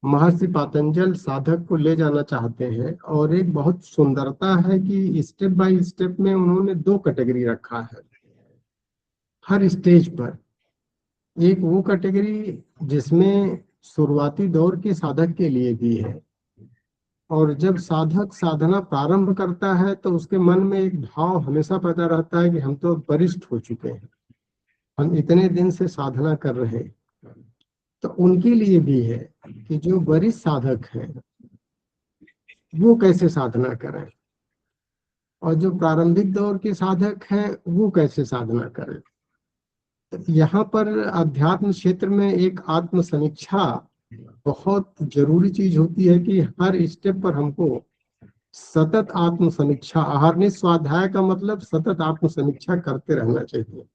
महर्षि पातंजल साधक को ले जाना चाहते हैं, और एक बहुत सुंदरता है कि स्टेप बाय स्टेप में उन्होंने दो कैटेगरी रखा है हर स्टेज पर। एक वो कैटेगरी जिसमें शुरुआती दौर के साधक के लिए भी है, और जब साधक साधना प्रारंभ करता है तो उसके मन में एक भाव हमेशा पैदा रहता है कि हम तो वरिष्ठ हो चुके हैं, हम इतने दिन से साधना कर रहे हैं। तो उनके लिए भी है कि जो वरिष्ठ साधक हैं वो कैसे साधना करें, और जो प्रारंभिक दौर के साधक हैं वो कैसे साधना करें। तो यहाँ पर अध्यात्म क्षेत्र में एक आत्म समीक्षा बहुत जरूरी चीज होती है कि हर स्टेप पर हमको सतत आत्म समीक्षा, अहर्निश स्वाध्याय का मतलब सतत आत्म समीक्षा करते रहना चाहिए।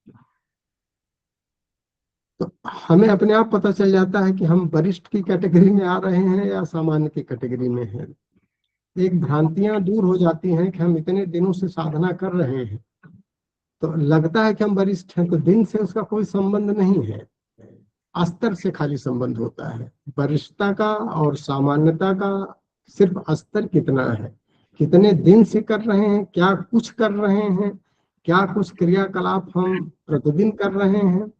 तो हमें अपने आप पता चल जाता है कि हम वरिष्ठ की कैटेगरी में आ रहे हैं या सामान्य की कैटेगरी में हैं। एक भ्रांतियां दूर हो जाती हैं कि हम इतने दिनों से साधना कर रहे हैं तो लगता है कि हम वरिष्ठ हैं, तो दिन से उसका कोई संबंध नहीं है, स्तर से खाली संबंध होता है। वरिष्ठता का और सामान्यता का सिर्फ स्तर कितना है, कितने दिन से कर रहे हैं, क्या कुछ कर रहे हैं, क्या कुछ क्रियाकलाप हम प्रतिदिन कर रहे हैं।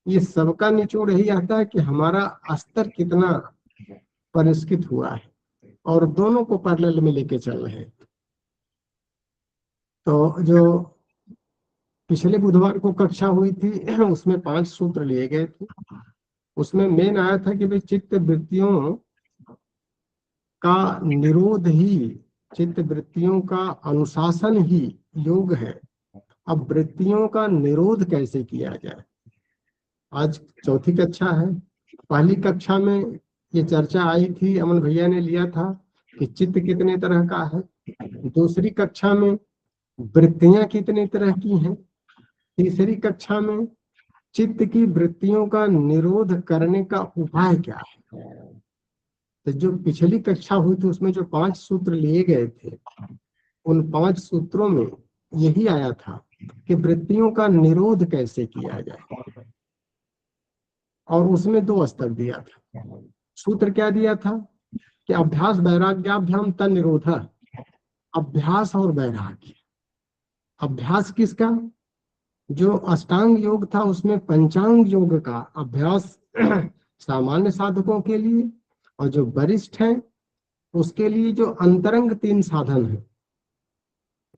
ये सबका निचोड़ यही आता है कि हमारा स्तर कितना परिष्कृत हुआ है, और दोनों को पैरेलल में लेके चल रहे हैं। तो जो पिछले बुधवार को कक्षा हुई थी उसमें 5 सूत्र लिए गए थे। उसमें मेन आया था कि भाई चित्त वृत्तियों का निरोध ही, चित्त वृत्तियों का अनुशासन ही योग है। अब वृत्तियों का निरोध कैसे किया जाए, आज चौथी कक्षा है। पहली कक्षा में ये चर्चा आई थी, अमन भैया ने लिया था कि चित्त कितने तरह का है। दूसरी कक्षा में वृत्तियां कितने तरह की हैं। तीसरी कक्षा में चित्त की वृत्तियों का निरोध करने का उपाय क्या है। तो जो पिछली कक्षा हुई थी उसमें जो 5 सूत्र लिए गए थे, उन 5 सूत्रों में यही आया था कि वृत्तियों का निरोध कैसे किया जाए, और उसमें 2 स्तर दिया था। सूत्र क्या दिया था कि अभ्यास वैराग्याभ्याम तन निरोध, अभ्यास और वैराग्य। अभ्यास किसका, जो अष्टांग योग था उसमें पंचांग योग का अभ्यास सामान्य साधकों के लिए, और जो वरिष्ठ हैं उसके लिए जो अंतरंग 3 साधन है,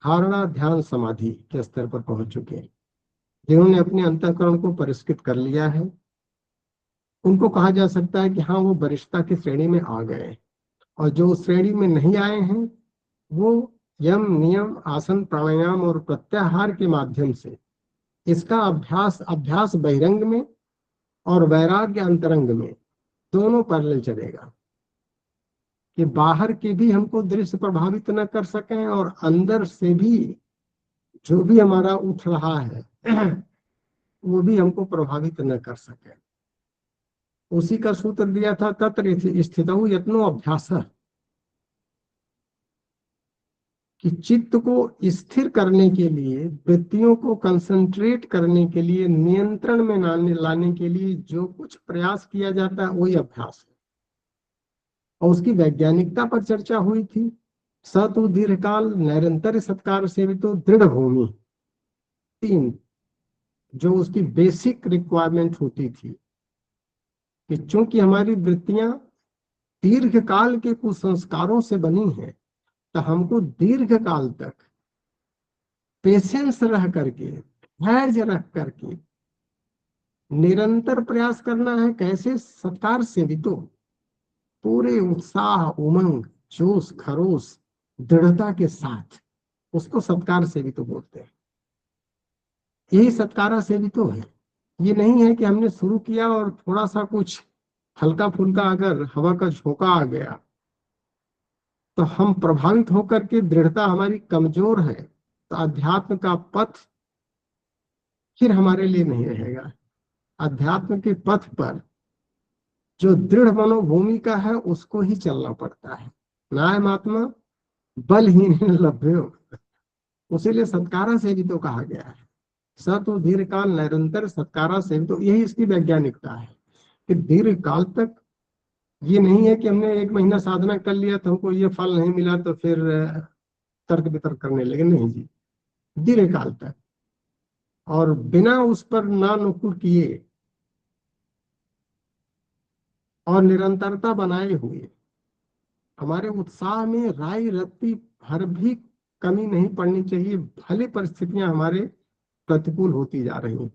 धारणा ध्यान समाधि के स्तर पर पहुंच चुके हैं, जिन्होंने अपने अंतःकरण को परिष्कृत कर लिया है, उनको कहा जा सकता है कि हाँ वो वरिष्ठता की श्रेणी में आ गए। और जो उस श्रेणी में नहीं आए हैं वो यम नियम आसन प्राणायाम और प्रत्याहार के माध्यम से इसका अभ्यास, अभ्यास बहिरंग में और वैराग्य अंतरंग में दोनों पैरेलल चलेगा, कि बाहर के भी हमको दृश्य प्रभावित न कर सकें और अंदर से भी जो भी हमारा उठ रहा है वो भी हमको प्रभावित न कर सके। उसी का सूत्र दिया था तत्र स्थितौ यत्नो अभ्यास, कि चित्त को स्थिर करने के लिए, वृत्तियों को कंसंट्रेट करने के लिए, नियंत्रण में लाने के लिए जो कुछ प्रयास किया जाता है वही अभ्यास है। और उसकी वैज्ञानिकता पर चर्चा हुई थी। सतु दीर्घकाल निरंतर सत्कार से भी तो दृढ़ भूमि, 3 जो उसकी बेसिक रिक्वायरमेंट होती थी, कि चूंकि हमारी वृत्तियां दीर्घ काल के कुसंस्कारों से बनी हैं, तो हमको दीर्घ काल तक पेशेंस रह करके, धैर्य रख करके निरंतर प्रयास करना है। कैसे, सत्कार से भी तो पूरे उत्साह उमंग जोश खरोश दृढ़ता के साथ, उसको सत्कार से भी तो बोलते हैं। यही सत्कारा से भी तो है। ये नहीं है कि हमने शुरू किया और थोड़ा सा कुछ हल्का फुल्का अगर हवा का झोंका आ गया तो हम प्रभावित होकर के, दृढ़ता हमारी कमजोर है तो अध्यात्म का पथ फिर हमारे लिए नहीं रहेगा। अध्यात्म के पथ पर जो दृढ़ मनोभूमि का है उसको ही चलना पड़ता है। नायमात्मा बलहीन लभ्यो, उसीलिए सत्कारा से भी तो कहा गया है। सतु दीर्घ काल निरंतर सत्कारा से भी तो, यही इसकी वैज्ञानिकता है कि दीर्घ काल तक ये नहीं है कि हमने 1 महीना साधना कर लिया तो हमको ये फल नहीं मिला तो फिर तर्क वितर्क करने लगे, नहीं जी। दीर्घ काल तक और बिना उस पर ना नुकुर किए और निरंतरता बनाए हुए हमारे उत्साह में राई रत्ती भर भी कमी नहीं पड़नी चाहिए, भले परिस्थितियां हमारे प्रतिकूल होती जा रही हैं।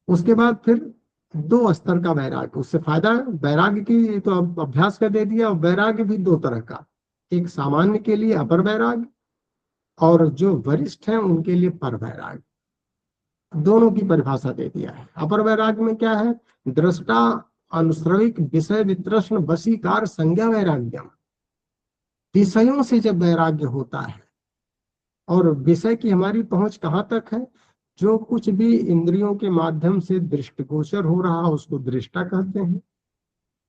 उसके बाद फिर 2 स्तर का वैराग्य, उससे फायदा वैराग्य की तो अब अभ्यास का दे दिया। और वैराग्य भी 2 तरह का, एक सामान्य के लिए अपर वैराग्य और जो वरिष्ठ हैं उनके लिए पर वैराग्य, दोनों की परिभाषा दे दिया है। अपर वैराग्य में क्या है? दृष्टा अनुश्रविक विषय वितृष्ण वशीकार संज्ञा वैराग्यम। विषयों से जब वैराग्य होता है, और विषय की हमारी पहुंच कहाँ तक है? जो कुछ भी इंद्रियों के माध्यम से दृष्टिगोचर हो रहा उसको दृष्टा कहते हैं,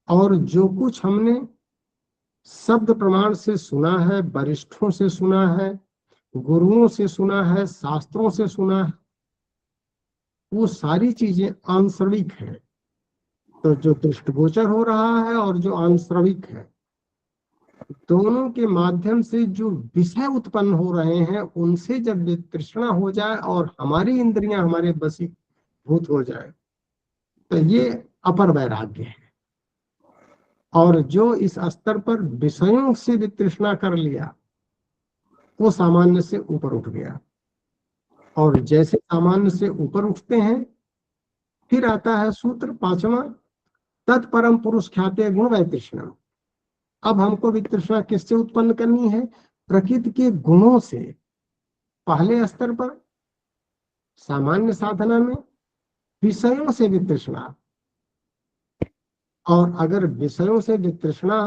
और जो कुछ हमने शब्द प्रमाण से सुना है, वरिष्ठों से सुना है, गुरुओं से सुना है, शास्त्रों से सुना है, वो सारी चीजें आंसरिक है। तो जो दृष्टिगोचर हो रहा है और जो आंसरिक है, दोनों के माध्यम से जो विषय उत्पन्न हो रहे हैं उनसे जब तृष्णा हो जाए और हमारी इंद्रियां हमारे वशीभूत हो जाए, तो ये अपर वैराग्य है। और जो इस स्तर पर विषयों से वितृष्णा कर लिया वो सामान्य से ऊपर उठ गया। और जैसे सामान्य से ऊपर उठते हैं, फिर आता है सूत्र 5वां, तत्परम पुरुष ख्याते गुण वैतृष्णा। अब हमको वितृष्णा किससे उत्पन्न करनी है? प्रकृति के गुणों से। पहले स्तर पर सामान्य साधना में विषयों से वितृष्णा, और अगर विषयों से वितृष्णा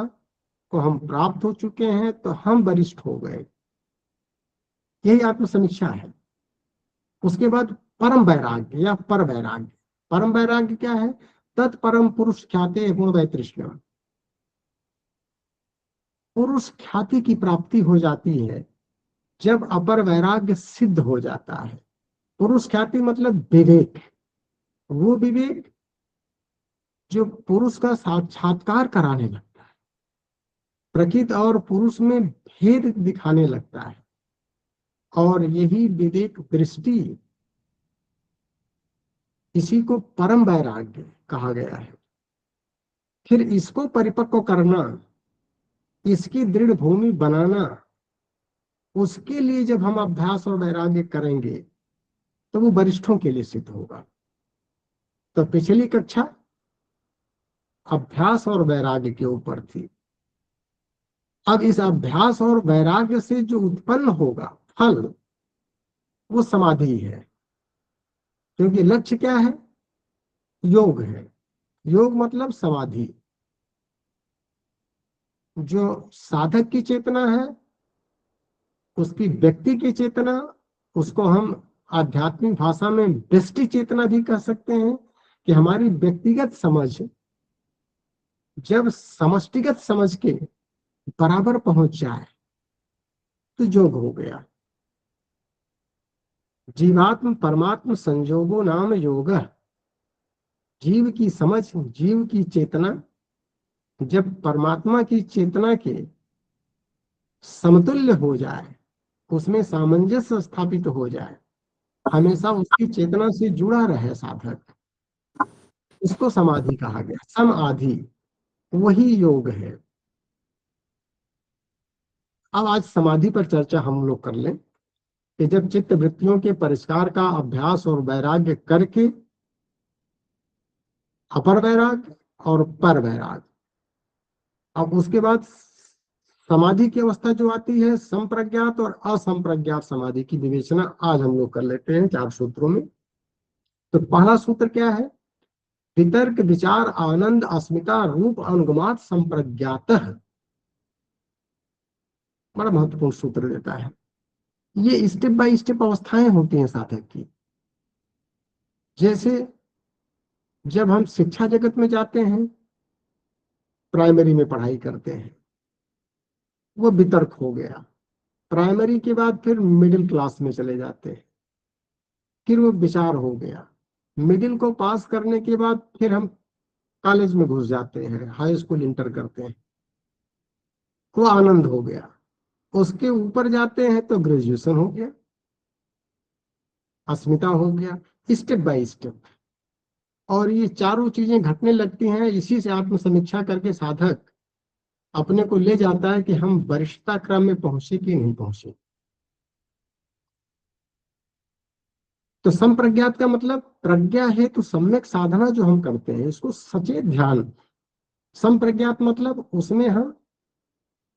को हम प्राप्त हो चुके हैं तो हम वरिष्ठ हो गए, यही आत्मसमीक्षा है। उसके बाद परम वैराग्य या पर वैराग्य। परम वैराग्य क्या है? तत्परम पुरुष ख्याते गुण वैतृष्णा। पुरुष ख्याति की प्राप्ति हो जाती है जब अपर वैराग्य सिद्ध हो जाता है। पुरुष ख्याति मतलब विवेक, वो विवेक जो पुरुष का साक्षात्कार कराने लगता है, प्रकृति और पुरुष में भेद दिखाने लगता है, और यही विवेक दृष्टि, इसी को परम वैराग्य कहा गया है। फिर इसको परिपक्व करना, इसकी दृढ़ भूमि बनाना, उसके लिए जब हम अभ्यास और वैराग्य करेंगे तो वो वरिष्ठों के लिए सिद्ध होगा। तो पिछली कक्षा अभ्यास और वैराग्य के ऊपर थी। अब इस अभ्यास और वैराग्य से जो उत्पन्न होगा फल, वो समाधि है। क्योंकि लक्ष्य क्या है? योग है। योग मतलब समाधि। जो साधक की चेतना है, उसकी व्यक्ति की चेतना, उसको हम आध्यात्मिक भाषा में व्यष्टि चेतना भी कह सकते हैं, कि हमारी व्यक्तिगत समझ जब समष्टिगत समझ के बराबर पहुंच जाए तो योग हो गया। जीवात्म परमात्म संजोगो नाम योग। जीव की समझ, जीव की चेतना जब परमात्मा की चेतना के समतुल्य हो जाए, उसमें सामंजस्य स्थापित हो जाए, हमेशा उसकी चेतना से जुड़ा रहे साधक, इसको समाधि कहा गया। सम आधि, वही योग है। अब आज समाधि पर चर्चा हम लोग कर लें कि जब चित्त वृत्तियों के परिष्कार का अभ्यास और वैराग्य करके अपर वैराग्य और पर वैराग्य, अब उसके बाद समाधि की अवस्था जो आती है, संप्रज्ञात और असंप्रज्ञात समाधि की विवेचना आज हम लोग कर लेते हैं 4 सूत्रों में। तो पहला सूत्र क्या है? वितर्क विचार आनंद अस्मिता रूप अनुगमात संप्रज्ञात। बड़ा महत्वपूर्ण सूत्र देता है। ये स्टेप बाय स्टेप अवस्थाएं होती हैं साधक की। जैसे जब हम शिक्षा जगत में जाते हैं, प्राइमरी में पढ़ाई करते हैं, वो वितर्क हो गया। प्राइमरी के बाद फिर मिडिल क्लास में चले जाते हैं, फिर वो विचार हो गया। मिडिल को पास करने के बाद फिर हम कॉलेज में घुस जाते हैं, हाई स्कूल इंटर करते हैं, वो आनंद हो गया। उसके ऊपर जाते हैं तो ग्रेजुएशन हो गया, अस्मिता हो गया, स्टेप बाय स्टेप। और ये चारों चीजें घटने लगती हैं, इसी से आत्म समीक्षा करके साधक अपने को ले जाता है कि हम वरिष्ठता क्रम में पहुंचे कि नहीं पहुंचे। तो संप्रज्ञात का मतलब प्रज्ञा है तो सम्यक साधना जो हम करते हैं इसको सचेत ध्यान। संप्रज्ञात मतलब उसमें हम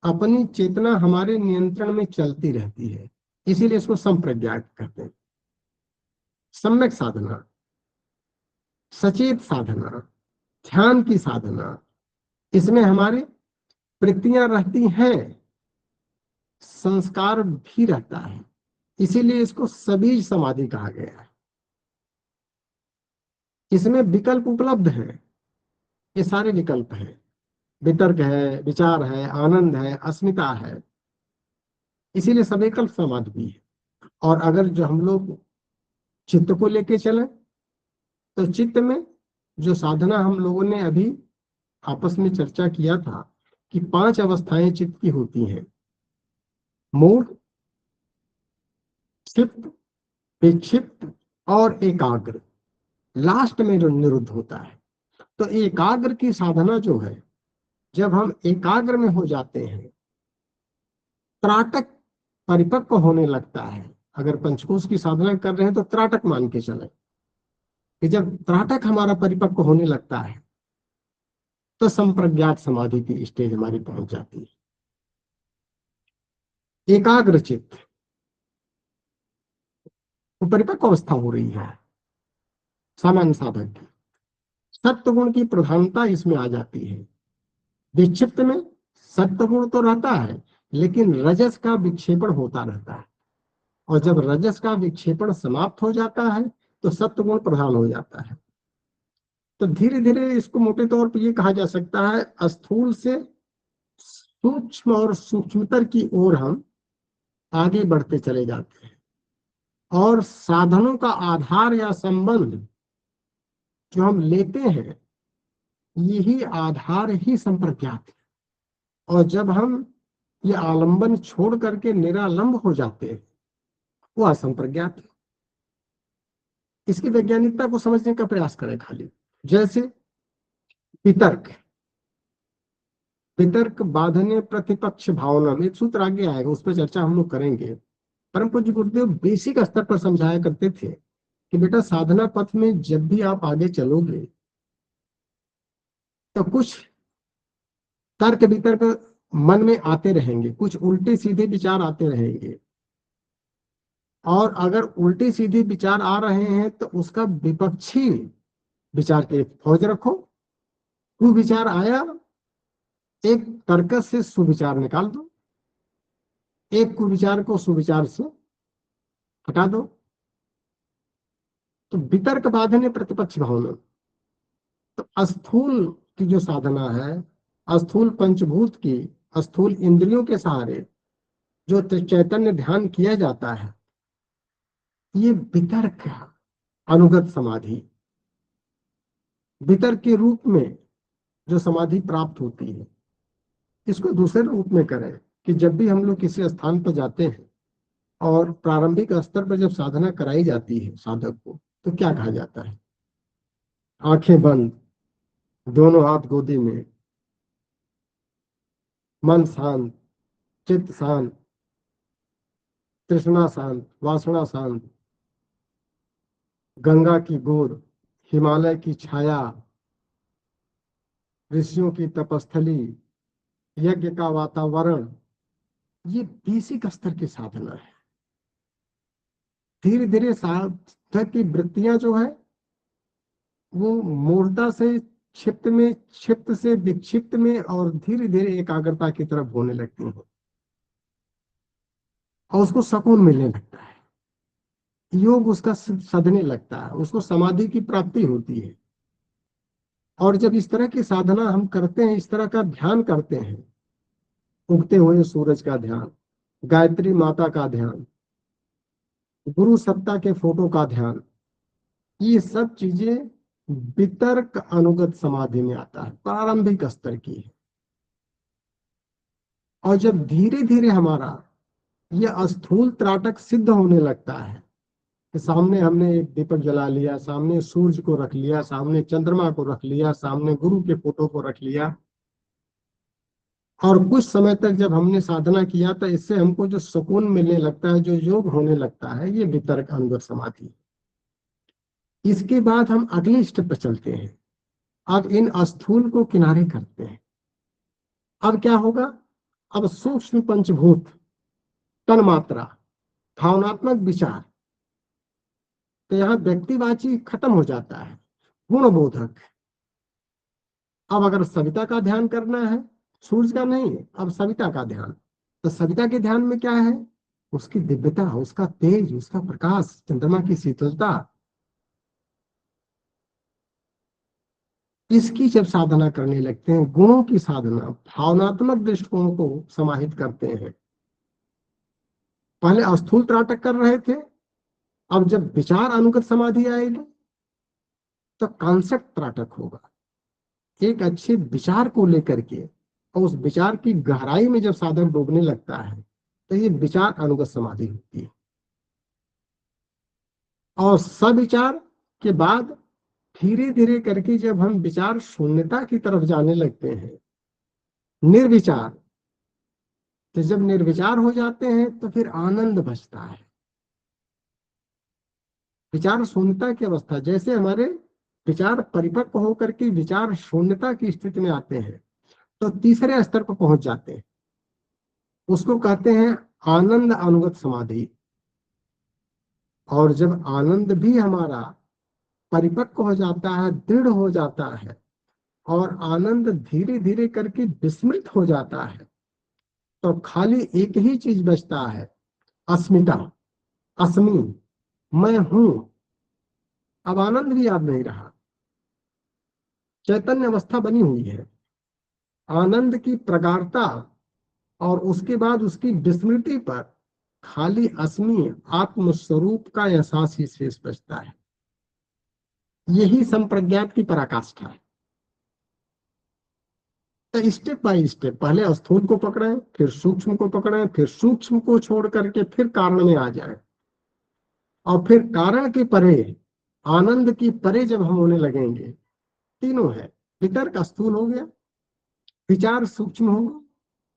अपनी चेतना हमारे नियंत्रण में चलती रहती है, इसीलिए इसको संप्रज्ञात कहते हैं। सम्यक साधना, सचेत साधना, ध्यान की साधना, इसमें हमारी वृत्तियां रहती हैं, संस्कार भी रहता है, इसीलिए इसको सबीज समाधि कहा गया है। इसमें विकल्प उपलब्ध है, ये सारे विकल्प हैं, वितर्क है, विचार है, आनंद है, अस्मिता है, इसीलिए सविकल्प समाधि भी है। और अगर जो हम लोग चित्त को लेके चले तो चित्त में जो साधना हम लोगों ने अभी आपस में चर्चा किया था कि 5 अवस्थाएं चित्त की होती हैं, मूढ़, क्षिप्त, विक्षिप्त और एकाग्र, लास्ट में जो निरुद्ध होता है। तो एकाग्र की साधना जो है, जब हम एकाग्र में हो जाते हैं, त्राटक परिपक्व होने लगता है। अगर पंचकोश की साधना कर रहे हैं तो त्राटक मान के चले कि जब त्राटक हमारा परिपक्व होने लगता है तो संप्रज्ञात समाधि की स्टेज हमारी पहुंच जाती है। एकाग्र चित्त, वो परिपक्व अवस्था हो रही है सामान्य साधक की। सत्व गुण की प्रधानता इसमें आ जाती है। विक्षिप्त में सत्व गुण तो रहता है, लेकिन रजस का विक्षेपण होता रहता है, और जब रजस का विक्षेपण समाप्त हो जाता है तो सत्व गुण प्रधान हो जाता है। तो धीरे धीरे इसको मोटे तौर पर ये कहा जा सकता है, स्थूल से सूक्ष्म और सूक्ष्मतर की ओर हम आगे बढ़ते चले जाते हैं। और साधनों का आधार या संबंध जो हम लेते हैं, यही आधार ही संप्रज्ञात है। और जब हम ये आलंबन छोड़ करके निरालंब हो जाते हैं, वो असंप्रज्ञात है। इसकी वैज्ञानिकता को समझने का प्रयास करें खाली। जैसे वितर्क, वितर्क बाधने प्रतिपक्ष भावना में एक सूत्र आगे आएगा, उस पर चर्चा हम लोग करेंगे। परम पूज्य गुरुदेव बेसिक स्तर पर समझाया करते थे कि बेटा साधना पथ में जब भी आप आगे चलोगे तो कुछ तर्क वितर्क मन में आते रहेंगे, कुछ उल्टे सीधे विचार आते रहेंगे। और अगर उल्टे सीधे विचार आ रहे हैं तो उसका विपक्षी विचार के फौज रखो। कुविचार आया, एक तर्क से सुविचार निकाल दो, एक कुविचार को सुविचार से हटा दो। तो वितर्क बाधने प्रतिपक्ष भावना। तो स्थूल की जो साधना है, स्थूल पंचभूत की, स्थूल इंद्रियों के सहारे जो चैतन्य ध्यान किया जाता है, ये वितर्क अनुगत समाधि, वितर्क के रूप में जो समाधि प्राप्त होती है, इसको दूसरे रूप में करें कि जब भी हम लोग किसी स्थान पर जाते हैं और प्रारंभिक स्तर पर जब साधना कराई जाती है साधक को, तो क्या कहा जाता है? आंखें बंद, दोनों हाथ गोदी में, मन शांत, चित्त शांत, तृष्णा शांत, वासना शांत, गंगा की गोद, हिमालय की छाया, ऋषियों की तपस्थली, यज्ञ का वातावरण, ये बेसिक स्तर की साधना है। धीरे धीरे साधक की वृत्तियां जो है वो मूर्ता से क्षिप्त में, क्षिप्त से विक्षिप्त में, और धीरे धीरे एकाग्रता की तरफ होने लगती है, और उसको सुकून मिलने लगता है, योग उसका सधने लगता है, उसको समाधि की प्राप्ति होती है। और जब इस तरह की साधना हम करते हैं, इस तरह का ध्यान करते हैं, उगते हुए सूरज का ध्यान, गायत्री माता का ध्यान, गुरु सत्ता के फोटो का ध्यान, ये सब चीजें वितर्क अनुगत समाधि में आता है, प्रारंभिक स्तर की है। और जब धीरे धीरे हमारा यह स्थूल त्राटक सिद्ध होने लगता है कि सामने हमने एक दीपक जला लिया, सामने सूरज को रख लिया, सामने चंद्रमा को रख लिया, सामने गुरु के फोटो को रख लिया, और कुछ समय तक जब हमने साधना किया तो इससे हमको जो सुकून मिलने लगता है, जो योग होने लगता है, ये वितर्क अनुगत समाधि। इसके बाद हम अगले स्टेप पर चलते हैं। अब इन स्थूल को किनारे करते हैं। अब क्या होगा? अब सूक्ष्म पंचभूत, तन मात्रा, भावनात्मक विचार, तो यहाँ व्यक्तिवाची खत्म हो जाता है, गुणबोधक। अब अगर सविता का ध्यान करना है, सूर्य का नहीं, अब सविता का ध्यान, तो सविता के ध्यान में क्या है? उसकी दिव्यता, उसका तेज, उसका प्रकाश, चंद्रमा की शीतलता। इसकी जब साधना करने लगते हैं, गुणों की साधना, भावनात्मक दृष्टिकोण को समाहित करते हैं। पहले स्थूल त्राटक कर रहे थे, अब जब विचार अनुगत समाधि आएगी तो कॉन्सेप्ट त्राटक होगा। एक अच्छे विचार को लेकर के और उस विचार की गहराई में जब साधक डूबने लगता है तो ये विचार अनुगत समाधि होती है। और सविचार के बाद धीरे धीरे करके जब हम विचार शून्यता की तरफ जाने लगते हैं, निर्विचार, तो जब निर्विचार हो जाते हैं तो फिर आनंद बचता है। विचार शून्यता की अवस्था, जैसे हमारे विचार परिपक्व होकर के विचार शून्यता की स्थिति में आते हैं तो तीसरे स्तर पर पहुंच जाते हैं, उसको कहते हैं आनंद अनुगत समाधि। और जब आनंद भी हमारा परिपक्व हो जाता है, दृढ़ हो जाता है, और आनंद धीरे धीरे करके विस्मृत हो जाता है, तो खाली एक ही चीज बचता है, अस्मिता, अस्मि, मैं हूं। अब आनंद भी याद नहीं रहा, चैतन्य अवस्था बनी हुई है। आनंद की प्रगाढ़ता और उसके बाद उसकी विस्मृति पर खाली अस्मि, आत्म स्वरूप का एहसास ही शेष बचता है। यही संप्रज्ञात की पराकाष्ठा है। तो स्टेप बाय स्टेप, पहले स्थूल को पकड़े, फिर सूक्ष्म को पकड़े, फिर सूक्ष्म को छोड़ करके फिर कारण में आ जाए, और फिर कारण के परे, आनंद की परे जब हम होने लगेंगे, तीनों है, वितर्क स्थूल हो गया, विचार सूक्ष्म हो गया,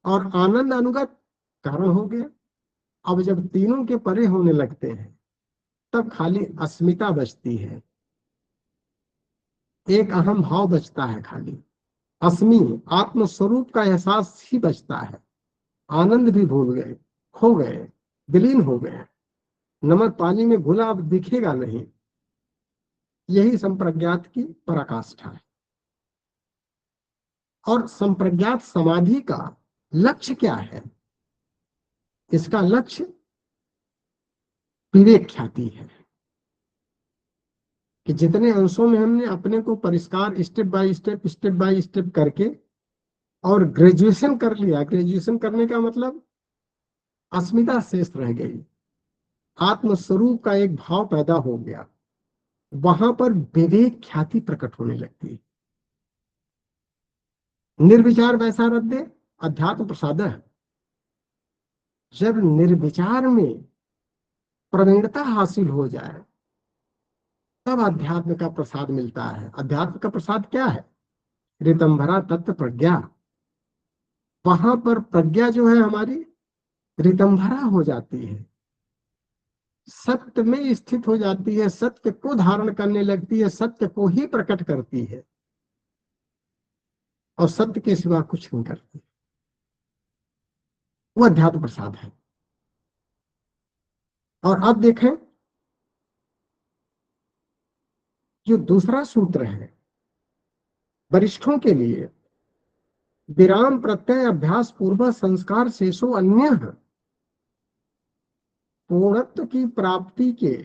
और आनंद अनुगत कारण हो गया। अब जब तीनों के परे होने लगते हैं तब खाली अस्मिता बचती है, एक अहम भाव बचता है, खाली अस्मि, आत्म स्वरूप का एहसास ही बचता है। आनंद भी भूल गए, खो गए, विलीन हो गए, नमक पानी में घुला अब दिखेगा नहीं। यही संप्रज्ञात की पराकाष्ठा है। और संप्रज्ञात समाधि का लक्ष्य क्या है? इसका लक्ष्य विवेक ख्याति है, कि जितने अंशों में हमने अपने को परिष्कार स्टेप बाय स्टेप करके और ग्रेजुएशन कर लिया। ग्रेजुएशन करने का मतलब अस्मिता शेष रह गई, आत्म स्वरूप का एक भाव पैदा हो गया, वहां पर विवेक ख्याति प्रकट होने लगती है। निर्विचार वैसारध्य अध्यात्म प्रसाद है। जब निर्विचार में प्रवीणता हासिल हो जाए तब अध्यात्म का प्रसाद मिलता है। अध्यात्म का प्रसाद क्या है? ऋतंभरा तत्व प्रज्ञा। वहां पर प्रज्ञा जो है हमारी ऋतंभरा हो जाती है, सत्य में स्थित हो जाती है, सत्य को धारण करने लगती है, सत्य को ही प्रकट करती है, और सत्य के सिवा कुछ नहीं करती। वो अध्यात्म प्रसाद है। और अब देखें, जो दूसरा सूत्र है वरिष्ठों के लिए, विराम प्रत्यय अभ्यास पूर्व संस्कार शेषो अन्य। पूर्णत्व की प्राप्ति के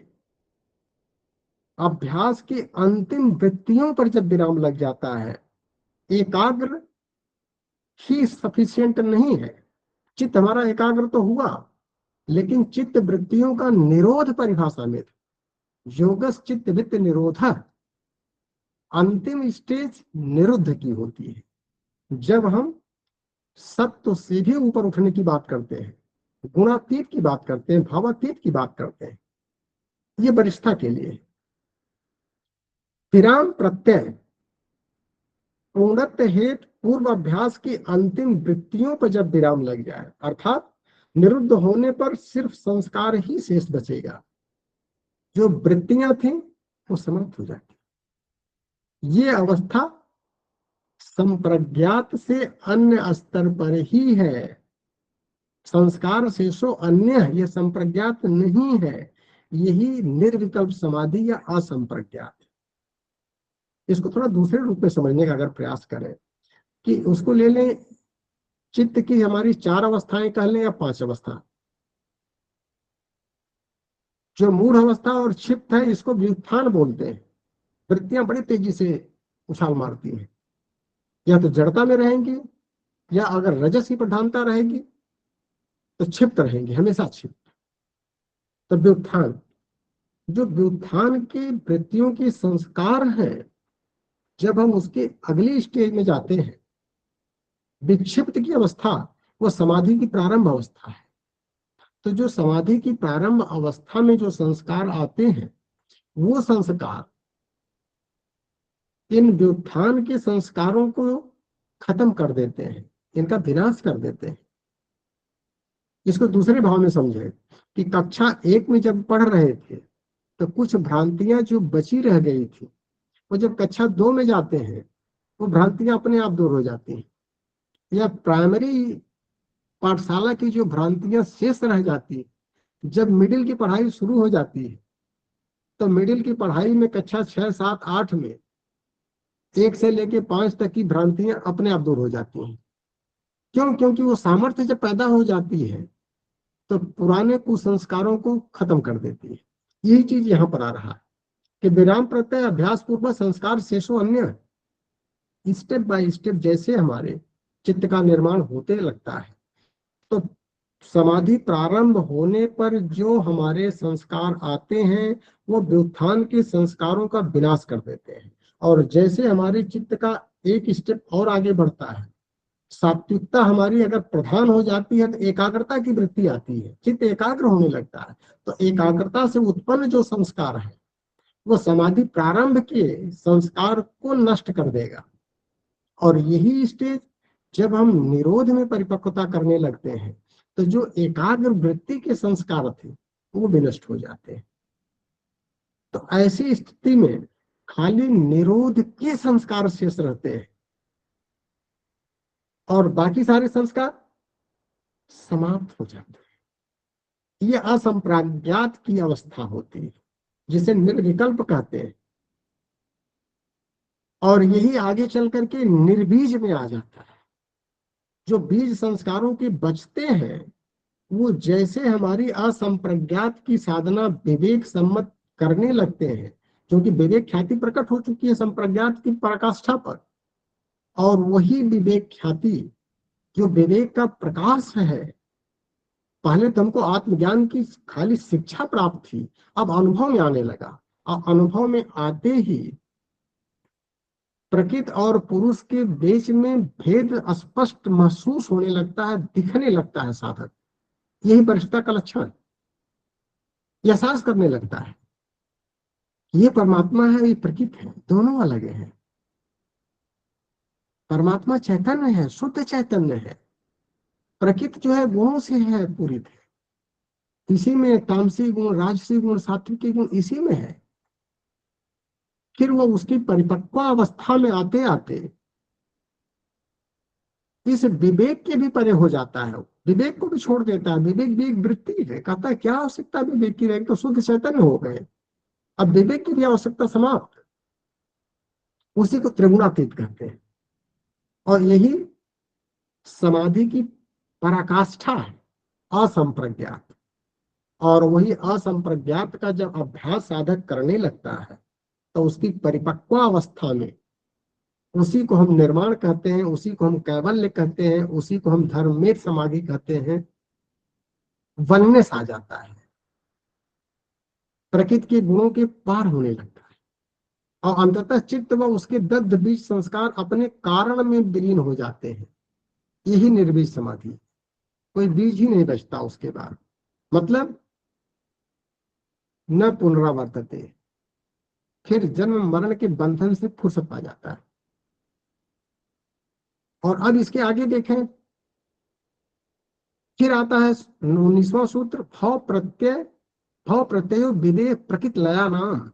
अभ्यास के अंतिम वृत्तियों पर जब विराम लग जाता है, एकाग्र ही सफिशियंट नहीं है। चित्त हमारा एकाग्र तो हुआ, लेकिन चित्त वृत्तियों का निरोध परिभाषा में था। योगस चित्त वृत्ति निरोध, अंतिम स्टेज निरुद्ध की होती है, जब हम सत्व से भी ऊपर उठने की बात करते हैं, गुणातीत की बात करते हैं, भावातीत की बात करते हैं। ये वरिष्ठता के लिए है। विराम प्रत्यय पूर्णत्व हेतु पूर्व अभ्यास की अंतिम वृत्तियों पर जब विराम लग जाए, अर्थात निरुद्ध होने पर सिर्फ संस्कार ही शेष बचेगा, जो वृत्तियां थी वो समाप्त हो जाती। ये अवस्था संप्रज्ञात से अन्य स्तर पर ही है। संस्कार शेषो अन्य, ये संप्रज्ञात नहीं है। यही निर्विकल्प समाधि या असंप्रज्ञात। इसको थोड़ा दूसरे रूप में समझने का अगर प्रयास करें कि उसको ले लें, चित्त की हमारी 4 अवस्थाएं कह लें या 5 अवस्था। जो मूढ़ अवस्था और क्षिप्त है, इसको व्युत्थान बोलते हैं। वृत्तियां बड़ी तेजी से उछाल मारती हैं, या तो जड़ता में रहेंगी, या अगर रजस की प्रधानता रहेगी तो क्षिप्त रहेंगी, हमेशा क्षिप्त। तो व्युत्थान, जो व्युत्थान की वृत्तियों के संस्कार हैं, जब हम उसके अगली स्टेज में जाते हैं, विक्षिप्त की अवस्था, वो समाधि की प्रारंभ अवस्था है। तो जो समाधि की प्रारंभ अवस्था में जो संस्कार आते हैं, वो संस्कार इन व्युत्थान के संस्कारों को खत्म कर देते हैं, इनका विनाश कर देते हैं। इसको दूसरे भाव में समझे कि कक्षा 1 में जब पढ़ रहे थे तो कुछ भ्रांतियां जो बची रह गई थी, वो जब कक्षा 2 में जाते हैं वो भ्रांतियां अपने आप दूर हो जाती हैं। या प्राइमरी पाठशाला की जो भ्रांतियां शेष रह जाती है, जब मिडिल की पढ़ाई शुरू हो जाती है, तो मिडिल की पढ़ाई में कक्षा 6, 7, 8 में 1 से लेके 5 तक की भ्रांतियां अपने आप दूर हो जाती हैं। क्यों? क्योंकि वो सामर्थ्य जब पैदा हो जाती है तो पुराने कुसंस्कारों को खत्म कर देती है। यही चीज यहाँ पर आ रहा है कि विराम प्रत्यय अभ्यास पूर्वक संस्कार शेषो अन्य, स्टेप बाय स्टेप जैसे हमारे चित्त का निर्माण होते लगता है, तो समाधि प्रारंभ होने पर जो हमारे संस्कार आते हैं वो व्युत्थान के संस्कारों का विनाश कर देते हैं। और जैसे हमारे चित्त का एक स्टेप और आगे बढ़ता है, सात्विकता हमारी अगर प्रधान हो जाती है तो एकाग्रता की वृत्ति आती है, चित्त एकाग्र होने लगता है। तो एकाग्रता से उत्पन्न जो संस्कार है वो समाधि प्रारंभ के संस्कार को नष्ट कर देगा। और यही स्टेज जब हम निरोध में परिपक्वता करने लगते हैं तो जो एकाग्र वृत्ति के संस्कार थे वो विनष्ट हो जाते हैं। तो ऐसी स्थिति में खाली निरोध के संस्कार शेष रहते हैं और बाकी सारे संस्कार समाप्त हो जाते हैं। ये असंप्राज्ञात की अवस्था होती है, जिसे निर्विकल्प कहते हैं। और यही आगे चल करके निर्बीज में आ जाता है। जो बीज संस्कारों के बचते हैं वो जैसे हमारी असंप्रज्ञात की साधना विवेक सम्मत करने लगते हैं, क्योंकि विवेक ख्याति प्रकट हो चुकी है संप्रज्ञात की पराकाष्ठा पर। और वही विवेक ख्याति जो विवेक का प्रकाश है, पहले तो हमको आत्मज्ञान की खाली शिक्षा प्राप्त थी, अब अनुभव में आने लगा। और अनुभव में आते ही प्रकृति और पुरुष के बीच में भेद स्पष्ट महसूस होने लगता है, दिखने लगता है साधक। यही वरिष्ठता का लक्षण है। एहसास करने लगता है ये परमात्मा है, ये प्रकृति है, दोनों अलग हैं। परमात्मा चैतन्य है, शुद्ध चैतन्य है। प्रकृति जो है गुणों से है पूरित है, इसी में तामसी गुण, राजसी गुण, सात्विकी गुण इसी में है। फिर वो उसकी परिपक्व अवस्था में आते आते इस विवेक के भी परे हो जाता है, विवेक को भी छोड़ देता है। विवेक भी एक वृत्ति है, कहता है क्या आवश्यकता विवेक की रहेगी, तो शुद्ध चैतन्य हो गए, अब विवेक की भी आवश्यकता समाप्त। उसी को त्रिगुणातीत कहते हैं। और यही समाधि की पराकाष्ठा है, असंप्रज्ञात। और वही असंप्रज्ञात का जब अभ्यास साधक करने लगता है तो उसकी परिपक्व अवस्था में उसी को हम निर्माण कहते हैं, उसी को हम कैवल्य कहते हैं, उसी को हम धर्मेत समाधि कहते हैं। वननेस आ जाता है, प्रकृति के गुणों के पार होने लगता है। और अंततः चित्त व उसके दग्ध बीज संस्कार अपने कारण में विलीन हो जाते हैं। यही निर्बीज समाधि, कोई बीज ही नहीं बचता उसके बाद, मतलब न पुनरावर्तते, फिर जन्म मरण के बंधन से फुर्सत पा जाता है। और अब इसके आगे देखें, फिर आता है 19वां सूत्र, भव प्रत्यय विदेह प्रकृत लया नाम।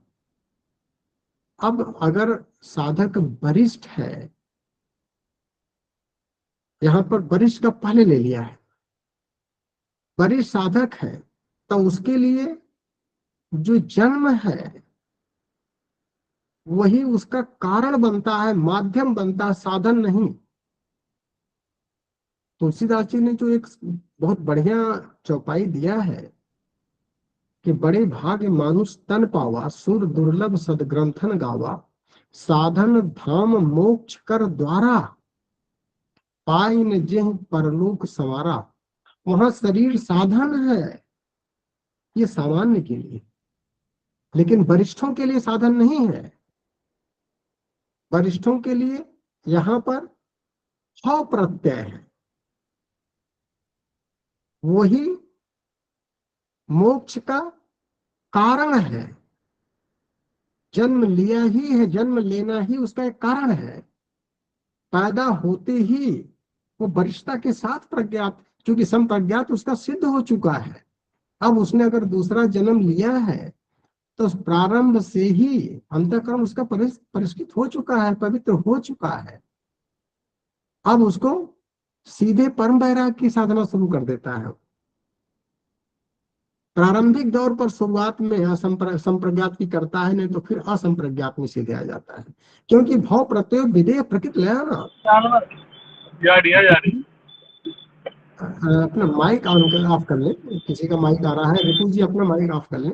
अब अगर साधक वरिष्ठ है, यहां पर वरिष्ठ का पहले ले लिया है, वरिष्ठ साधक है, तो उसके लिए जो जन्म है वही उसका कारण बनता है, माध्यम बनता है, साधन नहीं। तुलसीदास जी ने जो एक बहुत बढ़िया चौपाई दिया है कि बड़े भाग्य मानुष तन पावा, सुर दुर्लभ सदग्रंथन गावा, साधन धाम मोक्ष कर द्वारा, पाई न जेह परलोक संवारा। वहां शरीर साधन है, ये सामान्य के लिए, लेकिन वरिष्ठों के लिए साधन नहीं है। वरिष्ठों के लिए यहां पर भाव प्रत्यय है, वही मोक्ष का कारण है। जन्म लिया ही है, जन्म लेना ही उसका एक कारण है। पैदा होते ही वो वरिष्ठता के साथ प्रज्ञात, क्योंकि संप्रज्ञात उसका सिद्ध हो चुका है। अब उसने अगर दूसरा जन्म लिया है तो प्रारंभ से ही अंतःकरण उसका परिष्कृत हो चुका है, पवित्र हो चुका है। अब उसको सीधे परम वैराग्य की साधना शुरू कर देता है। प्रारंभिक दौर पर शुरुआत में संप्रज्ञात की करता है, नहीं तो फिर असंप्रज्ञात में सीधे आ जाता है, क्योंकि भाव प्रत्यय विधेय प्रकृत लया ना। अपना माइक ऑन ऑफ कर ले, किसी का माइक आ रहा है, रितु जी अपना माइक ऑफ कर ले।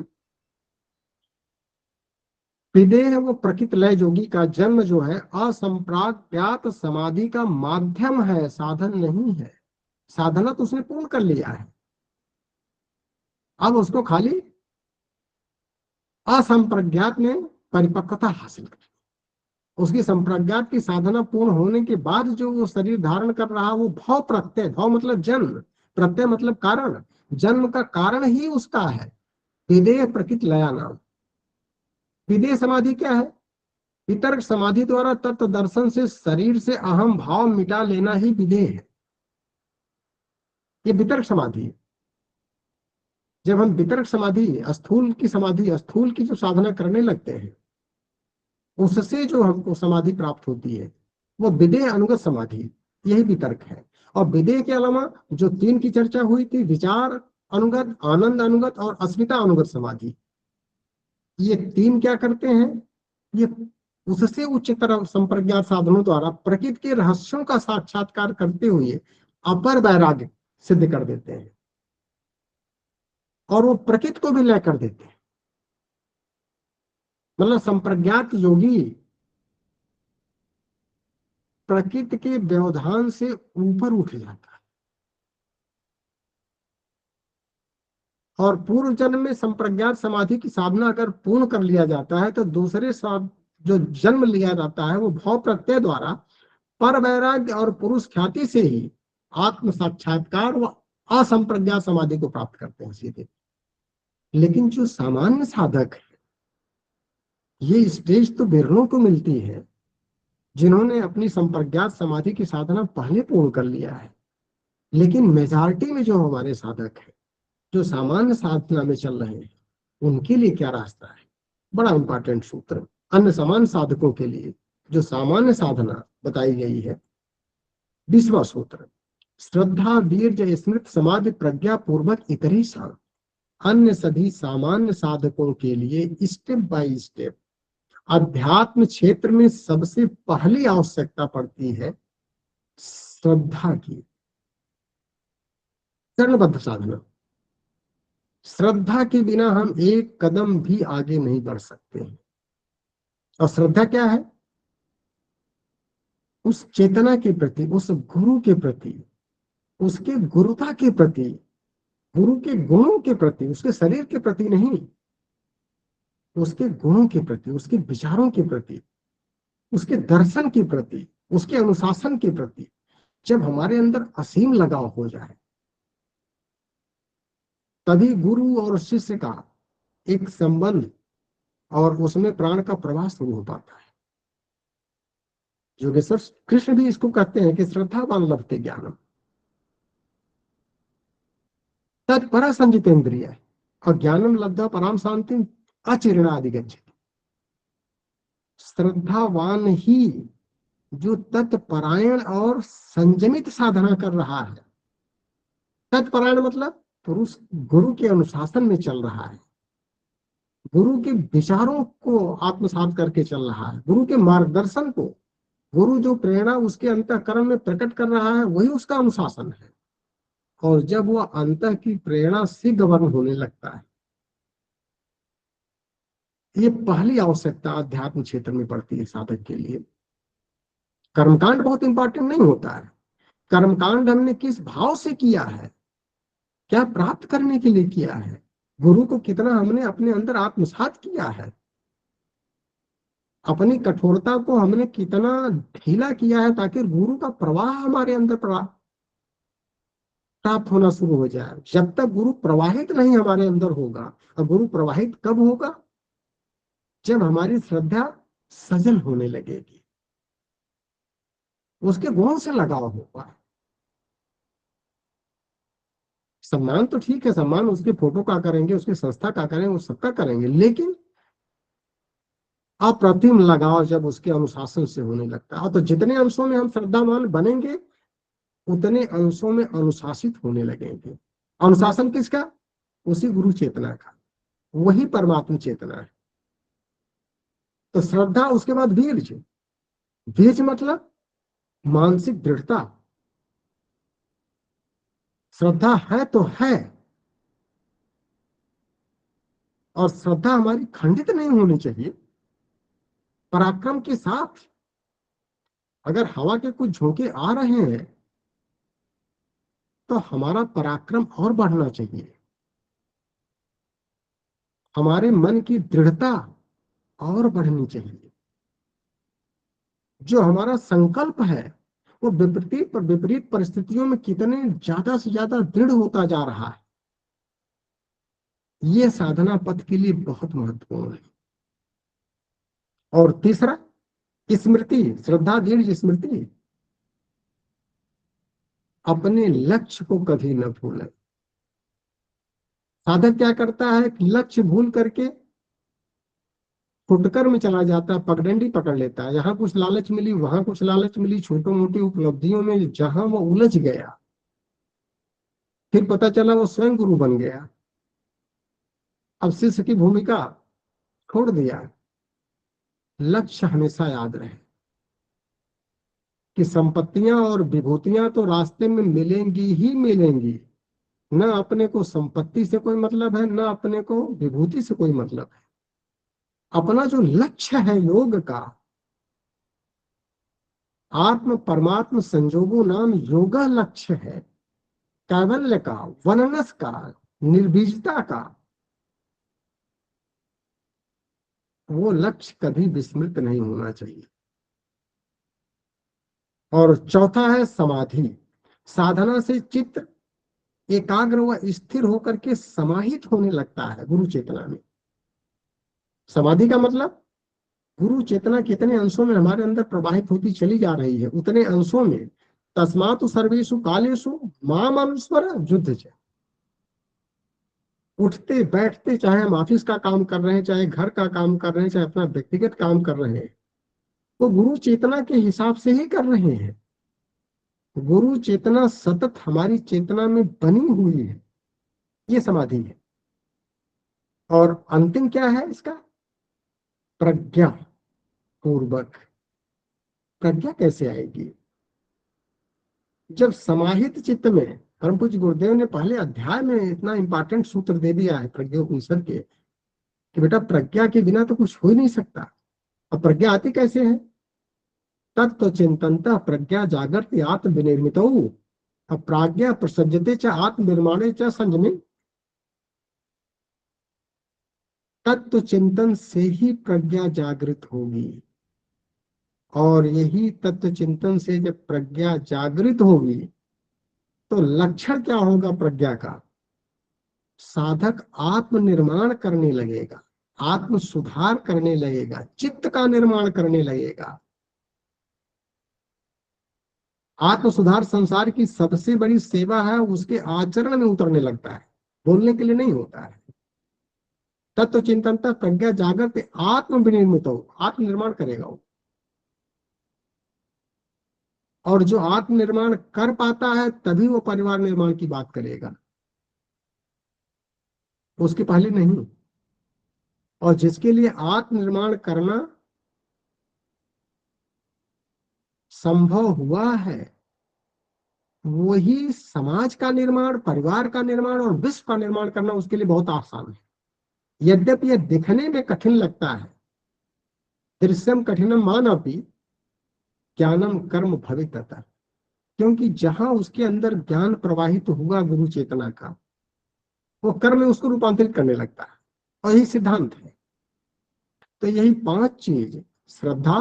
विदेह वो प्रकृत लय जोगी का जन्म जो है असंप्राज्ञात समाधि का माध्यम है, साधन नहीं है। साधना तो उसने पूर्ण कर लिया है, अब उसको खाली असंप्रज्ञात में परिपक्वता हासिल कर, उसकी संप्रज्ञात की साधना पूर्ण होने के बाद जो वो शरीर धारण कर रहा, वो भाव प्रत्यय, भाव मतलब जन्म, प्रत्यय मतलब कारण, जन्म का कारण ही उसका है। विदेह प्रकृत लया नाम। विदेह समाधि क्या है? वितर्क समाधि द्वारा तत्व दर्शन से शरीर से अहम भाव मिटा लेना ही विदेह है। ये वितर्क समाधि है। जब हम वितर्क समाधि, स्थूल की जो साधना करने लगते हैं, उससे जो हमको समाधि प्राप्त होती है वो विदेह अनुगत समाधि, यही वितर्क है। और विदेह के अलावा जो तीन की चर्चा हुई थी, विचार अनुगत, आनंद अनुगत और अस्मिता अनुगत समाधि, ये तीन क्या करते हैं? ये उससे उच्चतर संप्रज्ञात साधनों द्वारा प्रकृति के रहस्यों का साक्षात्कार करते हुए अपर वैराग्य सिद्ध कर देते हैं, और वो प्रकृति को भी लय कर देते हैं। मतलब संप्रज्ञात योगी प्रकृति के व्यवधान से ऊपर उठ जाता है। और पूर्व जन्म में संप्रज्ञात समाधि की साधना अगर पूर्ण कर लिया जाता है तो दूसरे जो जन्म लिया जाता है वो भाव प्रत्यय द्वारा पर वैराग्य और पुरुष ख्याति से ही आत्म साक्षात्कार व असंप्रज्ञात समाधि को प्राप्त करते हैं सीधे। लेकिन जो सामान्य साधक है, ये स्टेज तो बिरलों को मिलती है जिन्होंने अपनी संप्रज्ञात समाधि की साधना पहले पूर्ण कर लिया है। लेकिन मेजॉरिटी में जो हमारे साधक है, जो सामान्य साधना में चल रहे हैं, उनके लिए क्या रास्ता है? बड़ा इंपॉर्टेंट सूत्र। अन्य समान साधकों के लिए जो सामान्य साधना बताई गई है, 20वां सूत्र, श्रद्धा वीर्य स्मृत समाधि प्रज्ञा पूर्वक इतरी सा। अन्य सभी सामान्य साधकों के लिए स्टेप बाय स्टेप अध्यात्म क्षेत्र में सबसे पहली आवश्यकता पड़ती है श्रद्धा की, चरणबद्ध साधना। श्रद्धा के बिना हम एक कदम भी आगे नहीं बढ़ सकते हैं। और श्रद्धा क्या है? उस चेतना के प्रति, उस गुरु के प्रति, उसके गुरुता के प्रति, गुरु के गुणों के प्रति, उसके शरीर के प्रति नहीं। उसके गुणों के प्रति, उसके विचारों के प्रति, उसके दर्शन के प्रति, उसके अनुशासन के प्रति जब हमारे अंदर असीम लगाव हो जाए, तभी गुरु और शिष्य का एक संबंध और उसमें प्राण का प्रवाह शुरू हो पाता है। योगेश्वर कृष्ण भी इसको कहते हैं कि श्रद्धावान लभते ज्ञानम तत्परा संजितेंद्रिय और ज्ञानम लब्धा पराम शांति अचिरणादि गच्छति। श्रद्धावान ही जो तत्परायण और संयमित साधना कर रहा है, तत्परायण मतलब पुरुष गुरु के अनुशासन में चल रहा है, गुरु के विचारों को आत्मसात करके चल रहा है, गुरु के मार्गदर्शन को, गुरु जो प्रेरणा उसके अंतःकरण में प्रकट कर रहा है वही उसका अनुशासन है। और जब वह अंतः की प्रेरणा से गवर्न होने लगता है, ये पहली आवश्यकता अध्यात्म क्षेत्र में पड़ती है साधक के लिए। कर्मकांड बहुत इंपॉर्टेंट नहीं होता है, कर्मकांड हमने किस भाव से किया है, क्या प्राप्त करने के लिए किया है, गुरु को कितना हमने अपने अंदर आत्मसात किया है, अपनी कठोरता को हमने कितना ढीला किया है ताकि गुरु का प्रवाह हमारे अंदर प्राप्त होना शुरू हो जाए। जब तक गुरु प्रवाहित नहीं हमारे अंदर होगा, और गुरु प्रवाहित कब होगा, जब हमारी श्रद्धा सजल होने लगेगी, उसके गुणों से लगाव होगा। सम्मान तो ठीक है, सम्मान उसके फोटो का करेंगे, उसकी संस्था का करेंगे, वो सबका करेंगे, लेकिन अप्रतिम लगाव जब उसके अनुशासन से होने लगता है, तो जितने अंशों में हम श्रद्धावान बनेंगे उतने अंशों में अनुशासित होने लगेंगे। अनुशासन किसका? उसी गुरु चेतना का, वही परमात्मा चेतना है। तो श्रद्धा, उसके बाद वीर्य। वीर्य मतलब मानसिक दृढ़ता। श्रद्धा है तो है, और श्रद्धा हमारी खंडित नहीं होनी चाहिए। पराक्रम के साथ, अगर हवा के कुछ झोंके आ रहे हैं तो हमारा पराक्रम और बढ़ना चाहिए, हमारे मन की दृढ़ता और बढ़नी चाहिए। जो हमारा संकल्प है वो विपरीत परिस्थितियों में कितने ज्यादा से ज्यादा दृढ़ होता जा रहा है, ये साधना पथ के लिए बहुत महत्वपूर्ण है। और तीसरा, स्मृति। श्रद्धा दृढ़ स्मृति, अपने लक्ष्य को कभी न भूलें। साधक क्या करता है, लक्ष्य भूल करके फुटकर में चला जाता है, पगडंडी पकड़ लेता है, यहाँ कुछ लालच मिली, वहां कुछ लालच मिली, छोटी मोटी उपलब्धियों में जहां वो उलझ गया, फिर पता चला वो स्वयं गुरु बन गया, अब शिष्य की भूमिका छोड़ दिया। लक्ष्य हमेशा याद रहे कि संपत्तियां और विभूतियां तो रास्ते में मिलेंगी ही मिलेंगी, न अपने को संपत्ति से कोई मतलब है, न अपने को विभूति से कोई मतलब है। अपना जो लक्ष्य है योग का, आत्म परमात्म संजोगो नाम योग लक्ष्य है, कैवल्य का, वननस का, निर्बीजता का, वो लक्ष्य कभी विस्मृत नहीं होना चाहिए। और चौथा है समाधि। साधना से चित्त एकाग्र व स्थिर होकर के समाहित होने लगता है गुरु चेतना में। समाधि का मतलब गुरु चेतना कितने अंशों में हमारे अंदर प्रवाहित होती चली जा रही है, उतने अंशों में तस्मातु सर्वेषु कालेषु माम अनुस्मर युद्ध च। उठते बैठते, चाहे हम ऑफिस का काम कर रहे हैं, चाहे घर का काम कर रहे हैं, चाहे अपना व्यक्तिगत काम कर रहे हैं, वो गुरु चेतना के हिसाब से ही कर रहे हैं। गुरु चेतना सतत हमारी चेतना में बनी हुई है, ये समाधि है। और अंतिम क्या है इसका? प्रज्ञा पूर्वक। प्रज्ञा कैसे आएगी? जब समाहित चित्त में, परम पूज्य गुरुदेव ने पहले अध्याय में इतना इंपॉर्टेंट सूत्र दे दिया है प्रज्ञोपनिषद के, कि बेटा प्रज्ञा के बिना तो कुछ हो ही नहीं सकता। अब प्रज्ञा आती कैसे है? तत्व चिंतनता प्रज्ञा जागृति आत्म विनिर्मित, अप्राज्ञा प्रसज्जते च आत्म निर्माणे च संयमी। तत्व चिंतन से ही प्रज्ञा जागृत होगी, और यही तत्व चिंतन से जब प्रज्ञा जागृत होगी तो लक्षण क्या होगा प्रज्ञा का? साधक आत्मनिर्माण करने लगेगा, आत्म सुधार करने लगेगा, चित्त का निर्माण करने लगेगा। आत्म सुधार संसार की सबसे बड़ी सेवा है, उसके आचरण में उतरने लगता है, बोलने के लिए नहीं होता है। तत्व चिंतन तक प्रज्ञा जागृत आत्म विनिर्मित हो, आत्मनिर्माण करेगा वो। और जो आत्मनिर्माण कर पाता है तभी वो परिवार निर्माण की बात करेगा, उसके पहले नहीं। और जिसके लिए आत्मनिर्माण करना संभव हुआ है, वही समाज का निर्माण, परिवार का निर्माण और विश्व का निर्माण करना उसके लिए बहुत आसान है। यद्यपि यह दिखने में कठिन लगता है, दृश्यम कठिनम मानपि ज्ञानम कर्म भवितता, क्योंकि जहां उसके अंदर ज्ञान प्रवाहित हुआ गुरु चेतना का, वो कर्म में उसको रूपांतरित करने लगता है। और यही सिद्धांत है। तो यही 5 चीज, श्रद्धा,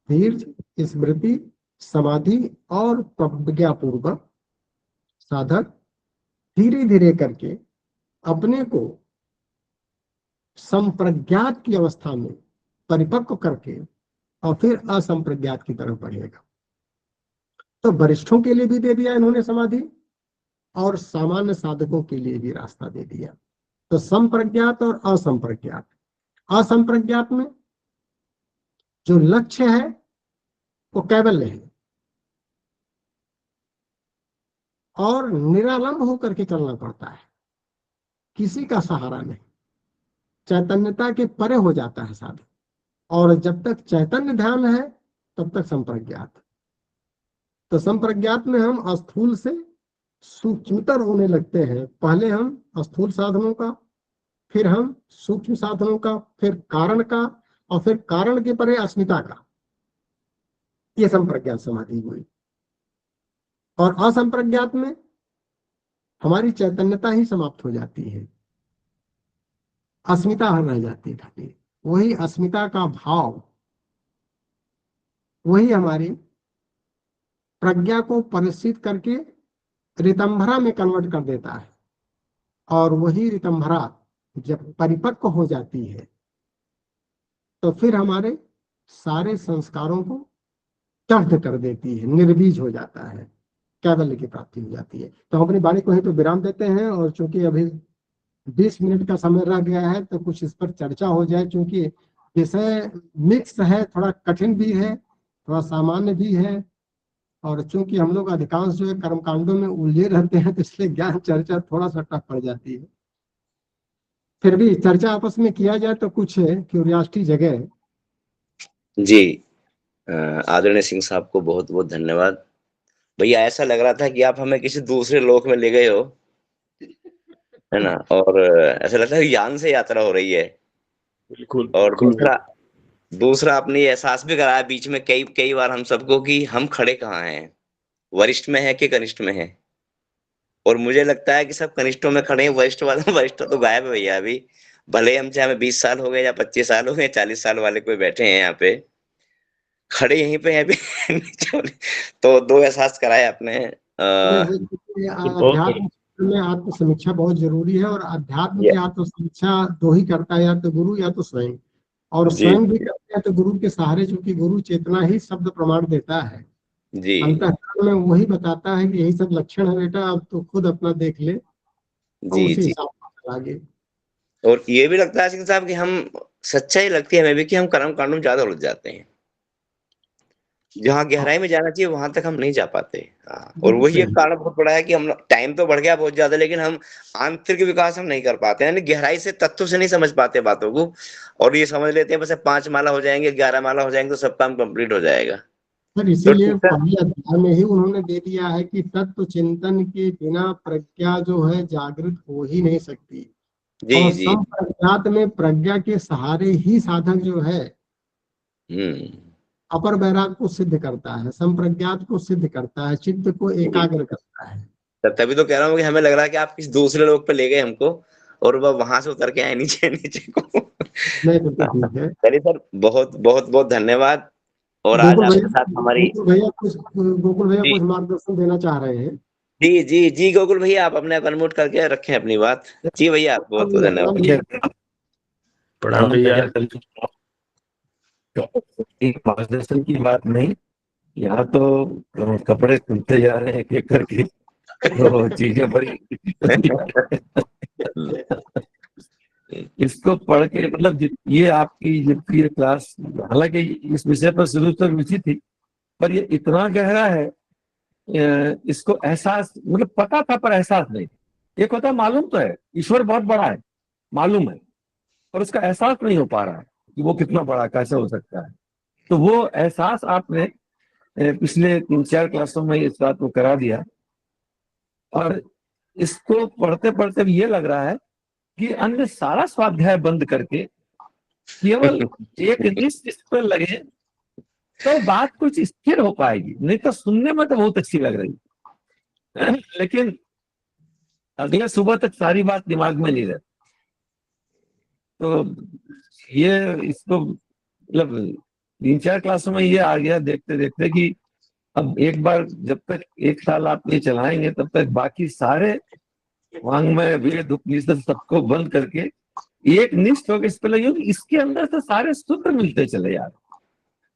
धीर्य, स्मृति, समाधि और प्रज्ञापूर्वक साधक धीरे धीरे करके अपने को संप्रज्ञात की अवस्था में परिपक्व करके और फिर असंप्रज्ञात की तरफ बढ़ेगा। तो वरिष्ठों के लिए भी दे दिया इन्होंने समाधि, और सामान्य साधकों के लिए भी रास्ता दे दिया। तो संप्रज्ञात और असंप्रज्ञात, असंप्रज्ञात में जो लक्ष्य है वो कैवल्य है, और निरालंब होकर के चलना पड़ता है, किसी का सहारा नहीं, चैतन्यता के परे हो जाता है साधक। और जब तक चैतन्य ध्यान है तब तक संप्रज्ञात। तो संप्रज्ञात में हम स्थूल से सूक्ष्मतर होने लगते हैं। पहले हम स्थूल साधनों का, फिर हम सूक्ष्म साधनों का, फिर कारण का, और फिर कारण के परे अस्मिता का। ये संप्रज्ञात समाधि हुई। और असंप्रज्ञात में हमारी चैतन्यता ही समाप्त हो जाती है, अस्मिता रह जाती है खाली। वही अस्मिता का भाव, वही हमारी प्रज्ञा को परिचित करके रितंभरा में कन्वर्ट कर देता है। और वही रितंभरा जब परिपक्व हो जाती है तो फिर हमारे सारे संस्कारों को दग्ध कर देती है, निर्बीज हो जाता है, कैवल्य की प्राप्ति हो जाती है। तो हम अपनी वाणी को ही तो विराम देते हैं। और चूंकि अभी 20 मिनट का समय रह गया है तो कुछ इस पर चर्चा हो जाए, क्योंकि विषय मिक्स है, थोड़ा कठिन भी है, थोड़ा सामान्य भी है। और चूंकि हम लोग अधिकांश जो है कर्मकांडों में उलझे रहते हैं, तो इसलिए ज्ञान चर्चा थोड़ा सा टफ पड़ जाती है। फिर भी चर्चा आपस में किया जाए तो कुछ क्यूरियोसिटी जगह। जी, आदरणीय सिंह साहब को बहुत बहुत धन्यवाद। भैया ऐसा लग रहा था कि आप हमें किसी दूसरे लोक में ले गए हो, है ना? और ऐसा लगता है यान से यात्रा हो रही है। बिल्कुल और दूसरा दूसरा आपने ये एहसास भी कराया बीच में कई कई बार हम सबको कि हम खड़े कहाँ हैं, वरिष्ठ में है कि कनिष्ठ में है। और मुझे लगता है कि सब कनिष्ठों में खड़े हैं, वरिष्ठ वाले वरिष्ठ तो गायब है भैया अभी। भले हम चाहे हमें 20 साल हो गए या 25 साल हो गए, 40 साल वाले कोई बैठे हैं यहाँ पे, खड़े यहीं पे हैं अभी नीचे वाले। तो 2 एहसास कराए आपने अध्यात्म में आत्म समीक्षा बहुत जरूरी है। और अध्यात्म ये की आत्म समीक्षा दो ही करता है, या तो गुरु या तो स्वयं। और जी, स्वयं भी करते हैं तो गुरु के सहारे, चूंकि गुरु चेतना ही शब्द प्रमाण देता है। जी, अंतःकरण में वही बताता है कि यही सब लक्षण है बेटा, अब तो खुद अपना देख ले, और जी, उसी जी। हिसाब से आगे। और ये भी लगता है सिंह साहब कि हम सच्चाई लगती है हमें भी कि हम कर्म कांडों में ज़्यादा उलझ जाते हैं। जहाँ गहराई में जाना चाहिए वहां तक हम नहीं जा पाते। हाँ, और बिल्कुल वही एक सही। कारण बहुत बड़ा है कि हम टाइम तो बढ़ गया बहुत ज्यादा, लेकिन हम आंतरिक विकास हम नहीं कर पाते, यानी गहराई से तत्व से नहीं समझ पाते बातों को। और ये समझ लेते हैं बस 5 माला हो जाएंगे, 11 माला हो जाएंगे तो सब काम कंप्लीट हो जाएगा। सर तो इसीलिए ठीक है। पहले अध्याय में ही उन्होंने दे दिया है कि तत्व चिंतन के बिना प्रज्ञा जो है जागृत हो ही नहीं सकती। जी, और जी। संप्रज्ञात में प्रज्ञा के सहारे ही साधक जो है हम्म। अपर वैराग को सिद्ध करता है, संप्रज्ञात को सिद्ध करता है, चित्त को जी, एकाग्र करता है। तभी तो कह रहा हूँ कि हमें लग रहा है कि आप किसी दूसरे लोग पे ले गए हमको। और वह वहां से उतर के आए नीचे नीचे को। नहीं, बिल्कुल ठीक है। चलिए सर, बहुत बहुत बहुत धन्यवाद। और आज गोकुल आपके भैया, साथ हमारी, गोकुल भैया जी कुछ मार्गदर्शन देना चाह रहे हैं। जी जी जी, गोकुल भैया आप अपने अनम्यूट करके रखें अपनी बात। जी भैया, बहुत बहुत धन्यवाद। प्रणाम भैया। एक मार्गदर्शन की बात नहीं, यहाँ तो कपड़े खुलते जा रहे हैं एक एक करके, तो चीजें बड़ी इसको पढ़ के मतलब ये आपकी जबकि ये क्लास, हालांकि इस विषय पर शुरू से रुचि थी, पर ये इतना गहरा है, इसको एहसास मतलब पता था पर एहसास नहीं। एक होता है मालूम तो है ईश्वर बहुत बड़ा है, मालूम है, पर उसका एहसास नहीं हो पा रहा है कि वो कितना बड़ा कैसे हो सकता है। तो वो एहसास आपने पिछले 3-4 क्लासों में इस बात को करा दिया। और इसको पढ़ते पढ़ते भी ये लग रहा है कि अन्य सारा स्वाध्याय बंद करके केवल एक निष्ठ इस पर लगे तो बात कुछ स्थिर हो पाएगी। नहीं तो सुनने में तो बहुत अच्छी लग रही है, लेकिन अगले सुबह तक सारी बात दिमाग में नहीं रहती। तो ये इसको मतलब 3-4 क्लासों में ये आ गया देखते देखते कि अब एक बार जब तक 1 साल आप ये चलाएंगे तब तक बाकी सारे वांग्मय वेद उपनिषद सबको बंद करके एक निष्ठ होकर इस पर लगे कि इसके अंदर से सारे सूत्र मिलते चले यार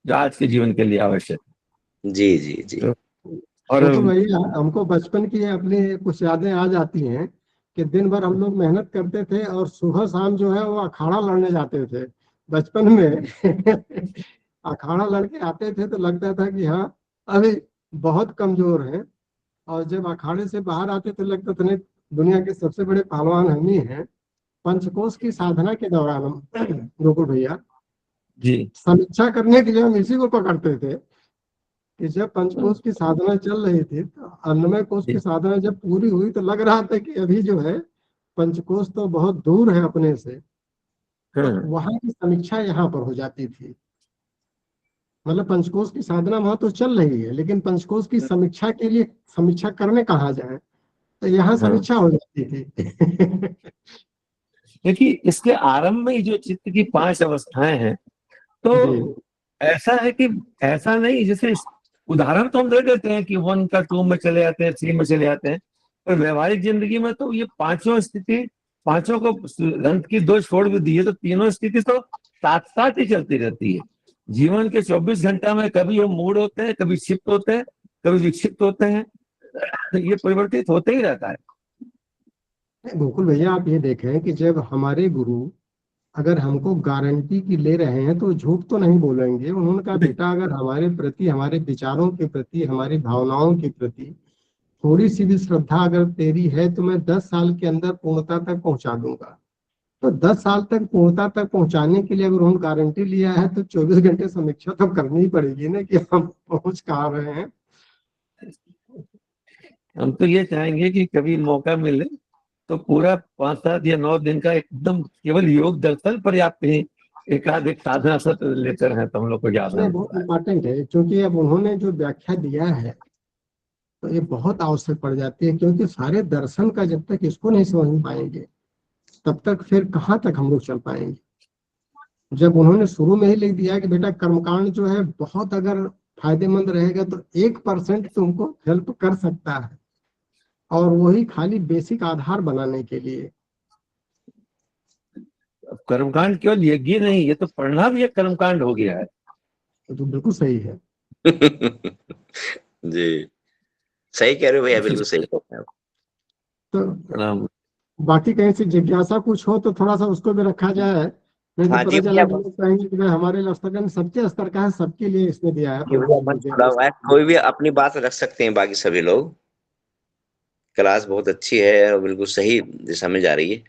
जो आज के जीवन के लिए आवश्यक जी जी जी। है। और गोकुल भैया, हमको बचपन की अपनी कुछ यादें आ जाती हैं कि दिन भर हम लोग मेहनत करते थे और सुबह शाम जो है वो अखाड़ा लड़ने जाते थे बचपन में। अखाड़ा लड़के आते थे तो लगता था कि हाँ, अभी बहुत कमजोर हैं। और जब अखाड़े से बाहर आते तो लगता था नहीं, दुनिया के सबसे बड़े पहलवान हम ही हैं। पंचकोश की साधना के दौरान हम गोकुल भैया जी समीक्षा करने के लिए हम इसी को पकड़ते थे कि जब पंचकोश की साधना चल रही थी तो अन्नमय कोश की जी साधना जब पूरी हुई तो लग रहा था कि अभी जो है पंचकोश तो बहुत दूर है अपने से। तो हाँ वहां की समीक्षा यहाँ पर हो जाती थी। मतलब पंचकोश की साधना वहां तो चल रही है लेकिन पंचकोश की समीक्षा के लिए समीक्षा करने कहाँ जाए, तो यहाँ हाँ। समीक्षा हो जाती थी। क्योंकि इसके आरंभ में जो चित्त की 5 अवस्थाएं हैं, जी तो ऐसा है कि ऐसा नहीं जैसे उदाहरण तो हम दे देते हैं कि 1 का 2 में चले जाते हैं, 3 में चले जाते हैं, पर व्यवहारिक जिंदगी में तो ये पांचों स्थिति, पांचों को अंत की 2 छोड़ भी दी है तो तीनों स्थिति तो साथ साथ ही चलती रहती है। जीवन के 24 घंटा में कभी हम मूड होते हैं, कभी क्षिप्त होते हैं, कभी विक्षिप्त होते हैं, तो ये परिवर्तित होते ही रहता है। गोकुल भैया, आप ये देखें कि जब हमारे गुरु अगर हमको गारंटी की ले रहे हैं तो झूठ तो नहीं बोलेंगे। उन्होंने कहा बेटा अगर हमारे प्रति, हमारे विचारों के प्रति, हमारी भावनाओं के प्रति थोड़ी सी भी श्रद्धा अगर तेरी है तो मैं 10 साल के अंदर पूर्णता तक पहुंचा दूंगा। तो 10 साल तक पूर्णता तक पहुंचाने के लिए अगर उन्होंने गारंटी लिया है तो 24 घंटे समीक्षा तो करनी ही पड़ेगी ना कि हम पहुंच कहाँ रहे हैं। हम तो ये चाहेंगे कि कभी मौका मिले तो पूरा 5-7 या 9 दिन का एकदम केवल योग दर्शन पर आप कहीं एक साधना सत्र लेते रहे तो हम लोग को ज्यादा ये बहुत होता है। इंपॉर्टेंट है क्योंकि अब उन्होंने जो व्याख्या दिया है तो ये बहुत आवश्यक पड़ जाती है, क्योंकि सारे दर्शन का जब तक इसको नहीं समझ पाएंगे तब तक फिर कहाँ तक हम लोग चल पाएंगे। जब उन्होंने शुरू में ही लिख दिया कि बेटा कर्मकांड जो है बहुत अगर फायदेमंद रहेगा तो 1% तुमको हेल्प कर सकता है, और वही खाली बेसिक आधार बनाने के लिए। अब कर्मकांड केवल यज्ञ ही नहीं, ये तो पढ़ना भी एक कर्मकांड हो गया है। तो बिल्कुल सही है। जी, सही कह रहे हो भैया, बिल्कुल सही कह रहे हो। तो प्रणाम। बाकी कहीं से जिज्ञासा कुछ हो तो थोड़ा सा उसको भी रखा जाए, नहीं तो हाँ जी पता चला भैया, कि लोग कहेंगे कि भाई हमारे स्तर सबके स्तर का है, सबके लिए इसने दिया है जी भैया, 45 मंच घंटे खुला का। हुआ है, कोई भी अपनी बात रख सकते हैं, बाकी सभी लोग। क्लास बहुत अच्छी है और बिल्कुल सही दिशा में जा रही है।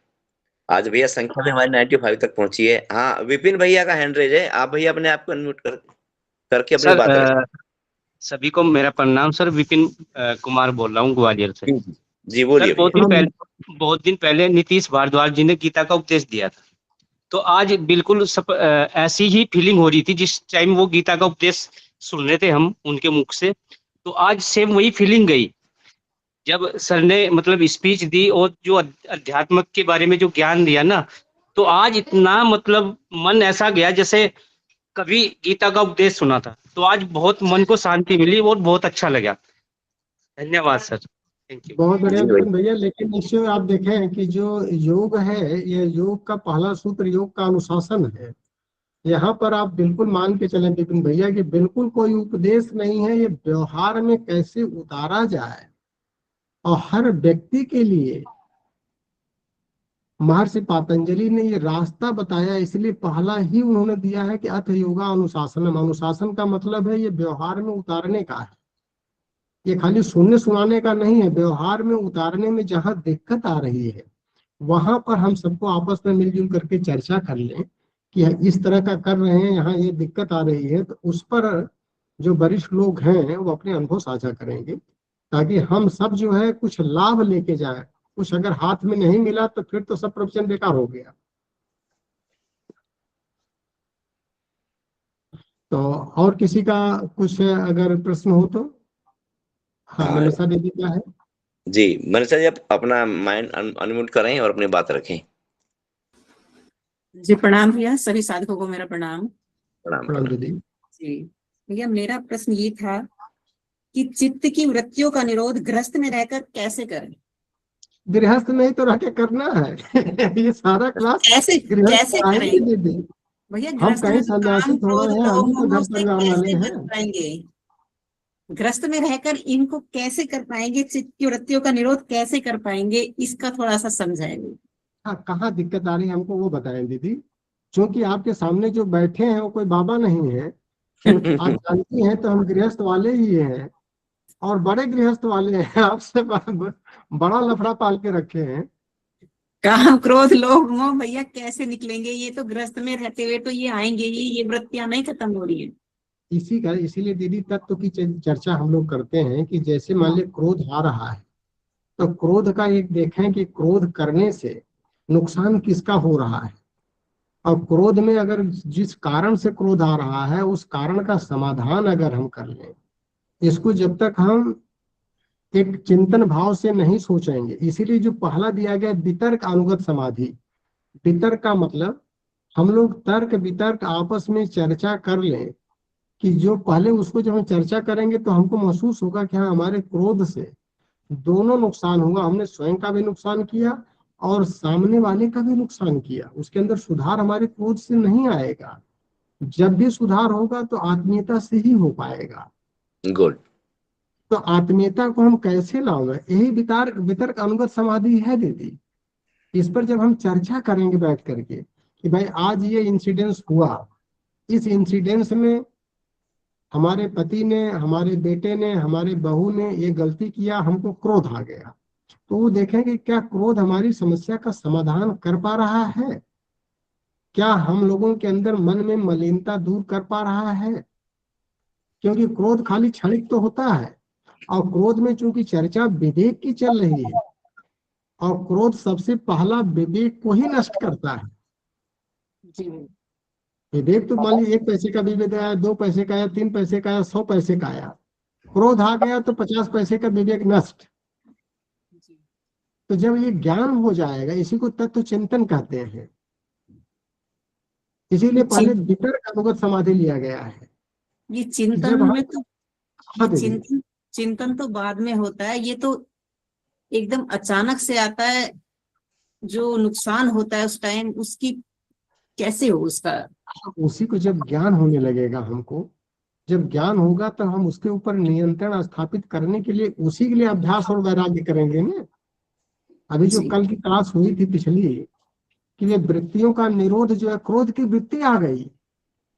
आज भैया संख्या भी हमारी 95 तक पहुंची है। हाँ, विपिन भैया का हैंड रेज है, आप भैया अपने आप को अनम्यूट करके अपनी सर, बात रखें। सभी को मेरा प्रणाम सर। विपिन कुमार बोल रहा हूँ ग्वालियर से। जी जी, सर, बोलिए भैया। बहुत दिन पहले नीतीश भारद्वाज जी ने गीता का उपदेश दिया था। तो आज बिल्कुल ऐसी ही फीलिंग हो रही थी जिस टाइम वो गीता का उपदेश सुन रहे थे हम उनके मुख से। तो आज सेम वही फीलिंग गई जब सर ने मतलब स्पीच दी और जो अध्यात्म के बारे में जो ज्ञान दिया ना, तो आज इतना मतलब मन ऐसा गया जैसे कभी गीता का उपदेश सुना था। तो आज बहुत मन को शांति मिली और बहुत अच्छा लगा। धन्यवाद सर, थैंक यू। बहुत बढ़िया जी भाई। विपिन भैया। लेकिन निश्चय आप देखें कि जो योग है, ये योग का पहला सूत्र योग का अनुशासन है। यहाँ पर आप बिल्कुल मान के चलें विपिन भैया कि बिल्कुल कोई उपदेश नहीं है, ये व्यवहार में कैसे उतारा जाए। और हर व्यक्ति के लिए महर्षि पतंजलि ने ये रास्ता बताया, इसलिए पहला ही उन्होंने दिया है कि अथ योगा अनुशासनम। अनुशासन का मतलब है ये व्यवहार में उतारने का है, ये खाली सुनने सुनाने का नहीं है। व्यवहार में उतारने में जहां दिक्कत आ रही है, वहां पर हम सबको आपस में मिलजुल करके चर्चा कर लें कि इस तरह का कर रहे हैं, यहाँ ये दिक्कत आ रही है, तो उस पर जो वरिष्ठ लोग हैं वो अपने अनुभव साझा करेंगे, ताकि हम सब जो है कुछ लाभ लेके जाए। कुछ अगर हाथ में नहीं मिला तो फिर तो सब प्रवचन बेकार हो गया। तो और किसी का कुछ अगर प्रश्न हो तो? हाँ, हाँ मनीषा दीदी क्या है? जी, मनीषा जी आप अपना माइंड अनम्यूट करें और अपनी बात रखें। जी प्रणाम भैया, सभी साधकों को मेरा प्रणाम। प्रणाम प्रणाम प्रणाम। दीदी। जी भैया, मेरा प्रश्न ये था कि चित्त की वृत्तियों का निरोध गृहस्थ में रहकर कैसे करें? गृहस्थ में ही तो रह के करना है। ये सारा क्लास कैसे गृहस्थ कैसे पढ़ाएंगे करें दीदी। भैया? हम गृहस्थ कहीं में तो सन्यासी काम थोड़े क्रोध हैं, हम लोभ भी तो मोह घर से परिवार वाले कैसे बच हैं। पाएंगे? गृहस्थ में रहकर इनको कैसे कर पाएंगे? चित्त की वृत्तियों का निरोध कैसे कर पाएंगे? इसका थोड़ा सा समझाएंगे। हाँ, कहाँ दिक्कत आ रही है हमको वो बताएं दीदी। क्योंकि आपके सामने जो बैठे हैं वो कोई बाबा नहीं है। आप जानती हैं तो हम गृहस्थ वाले ही हैं, और बड़े गृहस्थ वाले हैं। आपसे बड़ा लफड़ा पाल के रखे हैं। काम क्रोध लोभ मोह भैया कैसे निकलेंगे? ये तो गृहस्थ में रहते हुए तो ये आएंगे ही, ये वृत्तियां नहीं खत्म हो रही है। इसीलिए दीदी तत्व की चर्चा हम लोग करते हैं कि जैसे मान लीजिए क्रोध आ रहा है, तो क्रोध का एक देखें कि क्रोध करने से नुकसान किसका हो रहा है। और क्रोध में अगर जिस कारण से क्रोध आ रहा है उस कारण का समाधान अगर हम कर लें, इसको जब तक हम एक चिंतन भाव से नहीं सोचेंगे, इसीलिए जो पहला दिया गया वितर्क अनुगत समाधि। वितर्क का मतलब हम लोग तर्क वितर्क आपस में चर्चा कर लें, कि जो पहले उसको जब हम चर्चा करेंगे तो हमको महसूस होगा कि हाँ, हमारे क्रोध से दोनों नुकसान हुआ। हमने स्वयं का भी नुकसान किया और सामने वाले का भी नुकसान किया। उसके अंदर सुधार हमारे क्रोध से नहीं आएगा। जब भी सुधार होगा तो आत्मीयता से ही हो पाएगा। गुड। तो आत्मीयता को हम कैसे लाओगे? यही वितर्क वितर्क अनुगत समाधि है दीदी। इस पर जब हम चर्चा करेंगे बैठ करके कि भाई आज ये इंसिडेंस हुआ, इस इंसिडेंस में हमारे पति ने, हमारे बेटे ने, हमारे बहू ने ये गलती किया, हमको क्रोध आ गया, तो वो देखेंगे क्या क्रोध हमारी समस्या का समाधान कर पा रहा है? क्या हम लोगों के अंदर मन में मलिनता दूर कर पा रहा है? क्योंकि क्रोध खाली क्षणिक तो होता है, और क्रोध में चूंकि चर्चा विवेक की चल रही है, और क्रोध सबसे पहला विवेक को ही नष्ट करता है। जी विवेक तो मान लीजिए 1 पैसे का विवेक आया, 2 पैसे का आया, 3 पैसे का आया, 100 पैसे का आया। क्रोध आ गया तो 50 पैसे का विवेक नष्ट। जी। तो जब ये ज्ञान हो जाएगा, इसी को तत्व चिंतन कहते हैं। इसीलिए पहले वितर्क अनुगत समाधि लिया गया है। ये चिंतन जब हम, में तो ये हाँ दीदी, चिंतन तो बाद में होता है, ये तो एकदम अचानक से आता है। जो नुकसान होता है उस टाइम उसकी कैसे हो उसका? उसी को जब ज्ञान होने लगेगा हमको, जब ज्ञान होगा तो हम उसके ऊपर नियंत्रण स्थापित करने के लिए उसी के लिए अभ्यास और वैराग्य करेंगे ना। अभी जो जी कल की क्लास हुई थी पिछली, कि ये वृत्तियों का निरोध जो है, क्रोध की वृत्ति आ गई,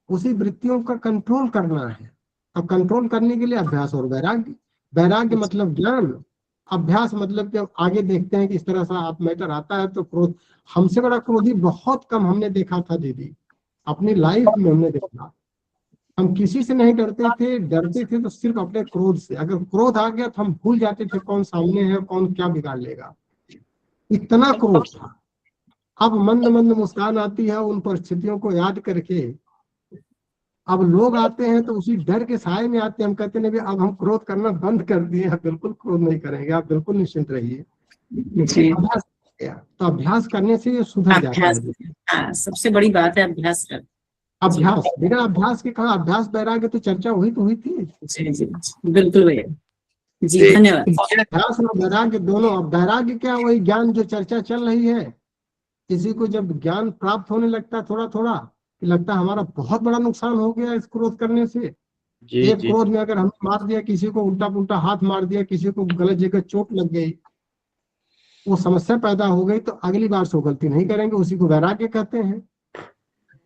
उसी वृत्तियों का कंट्रोल करना है। अब कंट्रोल करने के लिए अभ्यास और वैराग्य। वैराग्य मतलब ज्ञान, अभ्यास मतलब कि आगे देखते हैं कि इस तरह सा आप मैटर आता है तो क्रोध। हमसे बड़ा क्रोधी बहुत कम हमने देखा था दीदी, अपनी लाइफ में हमने देखा। हम किसी से नहीं डरते थे तो सिर्फ अपने क्रोध से। अगर क्रोध आ गया तो हम भूल जाते थे कौन सामने है, कौन क्या बिगाड़ लेगा। इतना क्रोध था। अब मंद मंद मुस्कान आती है उन परिस्थितियों को याद करके, अब लोग आते हैं तो उसी डर के साए में आते हैं, हम कहते हैं अब हम क्रोध करना बंद कर दिए, आप बिल्कुल क्रोध नहीं करेंगे, आप बिल्कुल निश्चिंत रहिए। जी, अभ्यास किया तो अभ्यास करने से ये सुधर जाता अभ्यास, है। हाँ, सबसे बड़ी बात है अभ्यास कर। अभ्यास, बिना अभ्यास के कहा अभ्यास वैराग्य, तो चर्चा हुई तो हुई थी। जी जी, बिल्कुल भैया जी, जी। धन्यवाद। अभ्यास और वैराग्य दोनों। अब वैराग्य क्या, वही ज्ञान जो चर्चा चल रही है। किसी को जब ज्ञान प्राप्त होने लगता है थोड़ा थोड़ा, कि लगता है हमारा बहुत बड़ा नुकसान हो गया इस क्रोध करने से। जी एक जी क्रोध में अगर हमने मार दिया किसी को, उल्टा पुल्टा हाथ मार दिया किसी को, गलत जगह चोट लग गई, वो समस्या पैदा हो गई, तो अगली बार से वो गलती नहीं करेंगे, उसी को वैराग्य कहते हैं।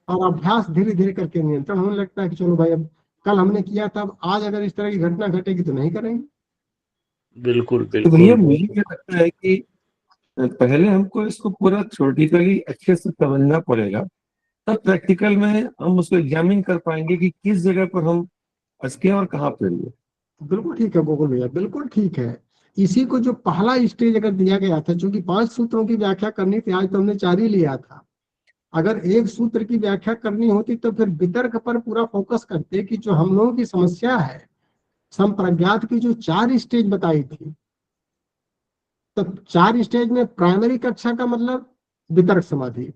और अभ्यास धीरे धीरे करके नियंत्रण होने लगता है कि चलो भाई, अब कल हमने किया था, अब आज अगर इस तरह की घटना घटेगी तो नहीं करेंगे। बिल्कुल तो भैया बिल्कुल। मुझे क्या लगता है कि पहले हमको इसको पूरा थ्योरेटिकली अच्छे से समझना पड़ेगा, तब प्रैक्टिकल में हम उसको एग्जामिन कर पाएंगे कि किस जगह पर हम अटके और कहाँ पे लिए। बिल्कुल ठीक है गोकुल भैया, बिल्कुल ठीक है। इसी को जो पहला स्टेज अगर दिया गया था, क्योंकि 5 सूत्रों की व्याख्या करनी थी, आज तो हमने 4 ही लिया था। अगर एक सूत्र की व्याख्या करनी होती तो फिर वितर्क पर पूरा फोकस करते, कि जो हम लोगों की समस्या है, संप्रज्ञात की जो 4 स्टेज बताई थी, तो 4 स्टेज में प्राइमरी कक्षा का मतलब वितर्क समाधि,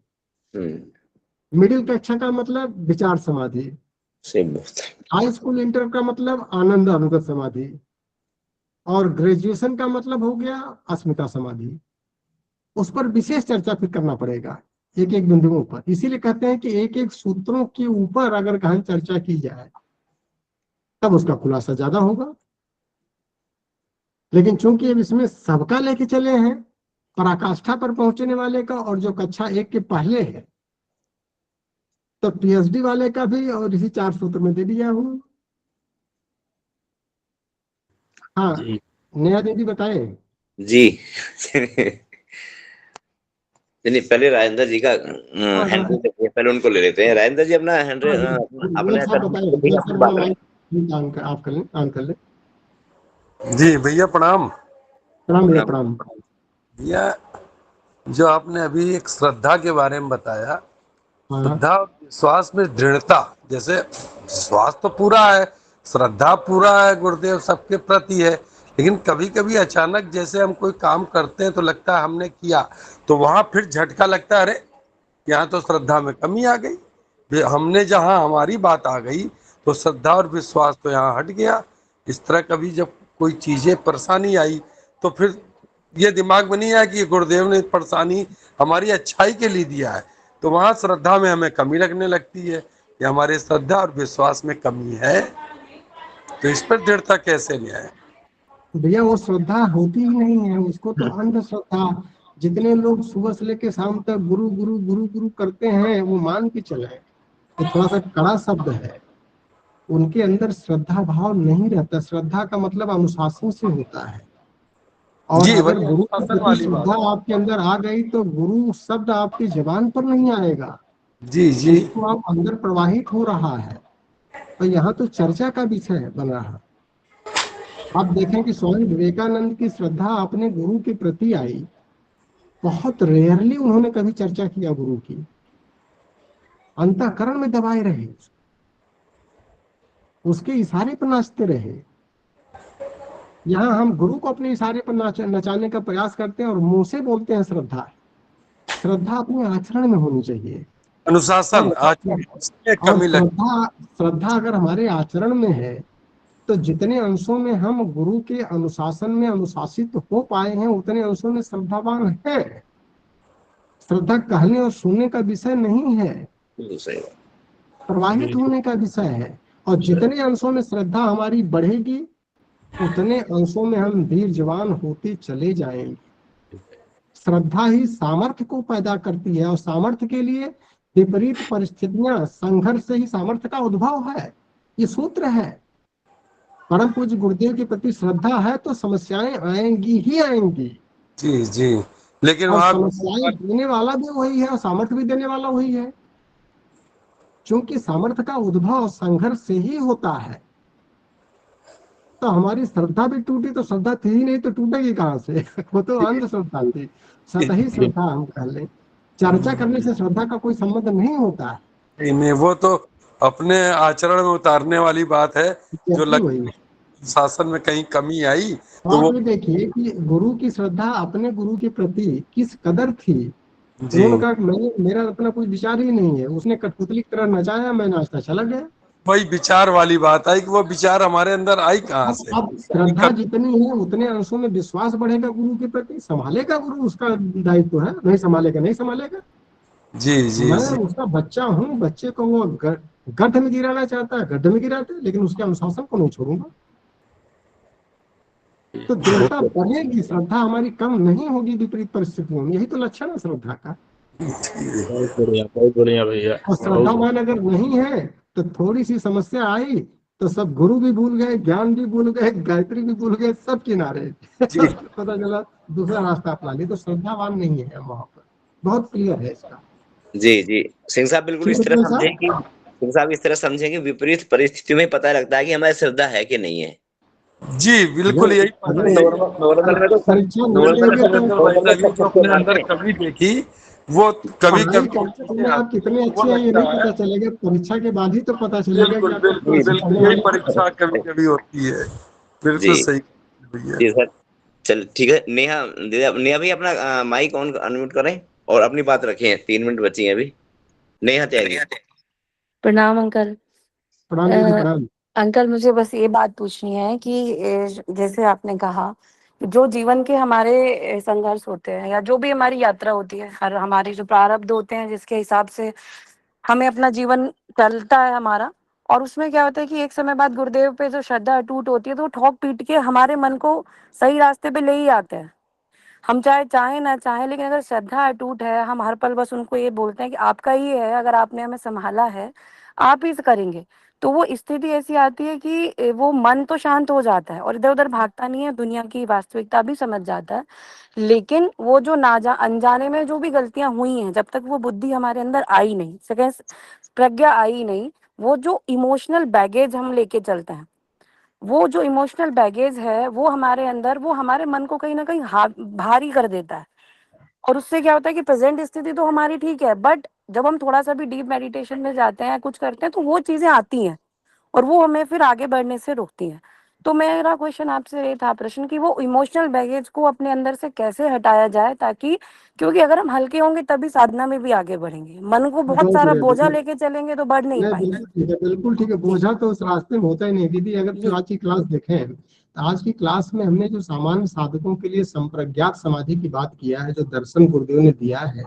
मिडिल कक्षा का मतलब विचार समाधि, सेम बात। हाई स्कूल इंटर का मतलब आनंद अनुगत समाधि, और ग्रेजुएशन का मतलब हो गया अस्मिता समाधि। उस पर विशेष चर्चा फिर करना पड़ेगा, एक एक बिंदुओं पर। इसीलिए कहते हैं कि एक एक सूत्रों के ऊपर अगर गहन चर्चा की जाए तब उसका खुलासा ज्यादा होगा। लेकिन चूंकि अब इसमें सबका लेके चले हैं, पराकाष्ठा पर पहुंचने वाले का और जो कक्षा 1 के पहले है, तो पीएचडी वाले का भी और इसी 4 सूत्र में दे दिया हूँ। हाँ, जी नया दीदी बताए। जी। नहीं, पहले राजेंद्र जी का हाँ हाँ, हैंडल देखिए, पहले उनको ले लेते हैं। राजेंद्र जी अपना हैंडल ये अपने सब बताए, ये सब बात अपना करें। माइक आप कर लें, ऑन कर लें। जी भैया प्रणाम। प्रणाम भैया, अपना प्रणाम। भैया जो आपने अभी एक श्रद्धा के बारे में बताया, हाँ श्रद्धा और विश्वास में दृढ़ता, जैसे विश्वास तो पूरा है, श्रद्धा पूरा है, गुरुदेव सबके प्रति है, लेकिन कभी कभी अचानक जैसे हम कोई काम करते हैं तो लगता है हमने किया, तो वहां फिर झटका लगता है, अरे यहाँ तो श्रद्धा में कमी आ गई, हमने जहाँ हमारी बात आ गई तो श्रद्धा और विश्वास तो यहाँ हट गया। इस तरह कभी जब कोई चीजें परेशानी आई तो फिर ये दिमाग में नहीं आया कि गुरुदेव ने परेशानी हमारी अच्छाई के लिए दिया है, तो वहाँ श्रद्धा में हमें कमी लगने लगती है कि हमारे श्रद्धा और विश्वास में कमी है, तो इस पर दृढ़ता कैसे ले आए। भैया, वो श्रद्धा होती ही नहीं है, उसको तो अंधश्रद्धा। जितने लोग सुबह से लेकर शाम तक गुरु गुरु गुरु गुरु करते हैं, वो मान के चले, ये थोड़ा सा कड़ा शब्द है, उनके अंदर श्रद्धा भाव नहीं रहता। श्रद्धा का मतलब अनुशासन से होता है। और जी अगर वही गुरु के अनुशासन प्रति वाली बात। श्रद्धा आपके अंदर आ गई तो गुरु शब्द आपकी जबान पर नहीं आएगा, जी जी उसको आप अंदर प्रवाहित हो रहा है। तो यहाँ तो चर्चा का विषय बन रहा है। आप देखें कि स्वामी विवेकानंद की श्रद्धा अपने गुरु के प्रति आई, बहुत रेयरली उन्होंने कभी चर्चा किया गुरु की, अंतःकरण में दबाए रहे, उसके इशारे पर नाचते रहे। यहाँ हम गुरु को अपने इशारे पर नचाने का प्रयास करते हैं और मुंह से बोलते हैं श्रद्धा। श्रद्धा अपने आचरण में होनी चाहिए। अनुशासन और आचरण में और कमी लग। श्रद्धा श्रद्धा अगर हमारे आचरण में है, तो जितने अंशों में हम गुरु के अनुशासन में अनुशासित हो पाए हैं, उतने अंशों में श्रद्धावान है। श्रद्धा कहने और सुनने का विषय नहीं है, बिल्कुल सही बात। प्रवाहित बिल्कुल होने का विषय है। और जितने अंशों में श्रद्धा हमारी बढ़ेगी, उतने अंशों में हम धीर्यवान होते चले जाएंगे। श्रद्धा ही सामर्थ्य को पैदा करती है, और सामर्थ्य के लिए विपरीत परिस्थितियां, संघर्ष से ही सामर्थ्य का उद्भव है। ये सूत्र है। परम पूज्य गुरुदेव के प्रति श्रद्धा है तो समस्याएं आएंगी ही आएंगी, जी जी, लेकिन और वहाँ समस्याएं देने वाला भी वही है और सामर्थ्य भी देने वाला वही है। क्योंकि सामर्थ्य का उद्भव संघर्ष से ही होता है। तो हमारी श्रद्धा भी टूटी तो श्रद्धा थी ही नहीं, तो टूटेगी कहाँ से? वो तो अंधश्रद्धा थी, सतही श्रद्धा हम कह लें। चर्चा करने से श्रद्धा का कोई संबंध नहीं होता है। नहीं वो तो अपने आचरण में उतारने वाली बात है। जो बिल्कुल वही। शासन में कहीं कमी आई तो तो आप वो ये देखिए कि गुरु की श्रद्धा अपने गुरु के प्रति किस कदर थी। जी उन्होंने कहा कि मेरा अपना कोई विचार ही नहीं है, उसने कठपुतली की तरह नचाया, मैं नाचता चला गया। वही विचार वाली बात आई कि वो विचार हमारे अंदर आई कहाँ से। अब श्रद्धा जितनी है उतने अंशों में विश्वास बढ़ेगा गुरु के प्रति, संभालेगा गुरु, उसका दायित्व है, नहीं संभालेगा नहीं संभालेगा। जी जी मैं जी उसका बच्चा हूँ, बच्चे को वो गड्ढे में गिराना चाहता है, गड्ढे में गिराते, लेकिन उसके अनुशासन को नहीं छोड़ूंगा। तो दृढ़ता बढ़ेगी, श्रद्धा हमारी कम नहीं होगी विपरीत परिस्थितियों में, यही तो लक्षण है श्रद्धा का। बहुत बढ़िया भैया। और श्रद्धावान अगर नहीं है तो थोड़ी सी समस्या आई तो सब गुरु भी भूल गए, ज्ञान भी भूल गए, गायत्री भी भूल गए, सब किनारे जी पता चला दूसरा रास्ता अपना लिया। तो श्रद्धावान नहीं है वहां पर, बहुत क्लियर है इसका। जी जी सिंह साहब बिल्कुल ठीक इस है तरह पटेल समझे साहब। कि सिंह साहब इस तरह समझे कि विपरीत परिस्थितियों में पता लगता है कि हमारी श्रद्धा है कि नहीं है। जी बिल्कुल अगर यही अगर नॉर्मल में तो परीक्षा नहीं नॉर्मल देंगे तो में वैशाली सब जो सबसे अपने मानते अंदर हैं। कमी देखी वो कभी पढ़ाई कभी करते चीजें समय आप आती कितने हैं, वो अच्छे हैं ये लगता नहीं है। पता चलेगा, परीक्षा के बाद ही तो पता चलेगा कि बिल्कुल आपको बिल्कुल कैसे बिल्कुल पढ़ने यही वाले हैं। परीक्षा कभी कभी होती है। जी बिल्कुल सही भैया। जी सर। चल ठीक है नेहा दीदी, नेहा भी अपना माइक ऑन अनम्यूट करें और अपनी बात रखें, 3 मिनट बची हैं अभी। नेहा त्यागी। प्रणाम अंकल। प्रणाम दीदी अ, प्रणाम। अंकल मुझे बस ये बात पूछनी है कि जैसे आपने कहा कि जो जीवन के हमारे संघर्ष होते हैं या जो भी हमारी यात्रा होती है, हर हमारे जो प्रारब्ध होते हैं जिसके हिसाब से हमें अपना जीवन चलता है हमारा, और उसमें क्या होता है कि एक समय बाद गुरुदेव पे जो श्रद्धा अटूट होती है तो वो ठोक पीट के हमारे मन को सही रास्ते पे ले ही आते हैं। हम चाहे चाहे ना चाहे, लेकिन अगर श्रद्धा अटूट है, हम हर पल बस उनको ये बोलते हैं कि आपका ही है, अगर आपने हमें संभाला है आप ही से करेंगे, तो वो स्थिति ऐसी आती है कि वो मन तो शांत हो जाता है और इधर उधर भागता नहीं है, दुनिया की वास्तविकता भी समझ जाता है। लेकिन वो जो अनजाने में जो भी गलतियां हुई हैं, जब तक वो बुद्धि हमारे अंदर आई नहीं, सेकेंड प्रज्ञा आई नहीं, वो जो इमोशनल बैगेज हम लेके चलते हैं, वो जो इमोशनल बैगेज है वो हमारे अंदर, वो हमारे मन को कहीं ना कहीं भारी कर देता है। और उससे क्या होता है कि प्रेजेंट स्थिति तो हमारी ठीक है, बट जब हम थोड़ा सा भी डीप मेडिटेशन में जाते हैं, कुछ करते हैं, तो वो चीजें आती हैं और वो हमें फिर आगे बढ़ने से रोकती हैं। तो मेरा क्वेश्चन आपसे ये था, प्रश्न, कि वो इमोशनल बैगेज को अपने अंदर से कैसे हटाया जाए, ताकि, क्योंकि अगर हम हल्के होंगे तभी साधना में भी आगे बढ़ेंगे, मन को बहुत बहुत सारा बढ़िया बोझा दीदी। लेके चलेंगे तो बढ़ नहीं नहीं पाएंगे। बिल्कुल ठीक है, बिल्कुल ठीक है। जी बोझा तो उस रास्ते में होता ही नहीं दीदी। अगर जो जी आज की क्लास देखें तो आज की क्लास में हमने जो सामान्य साधकों के लिए संप्रज्ञात समाधि की बात किया है, जो दर्शन गुरुदेव ने दिया है,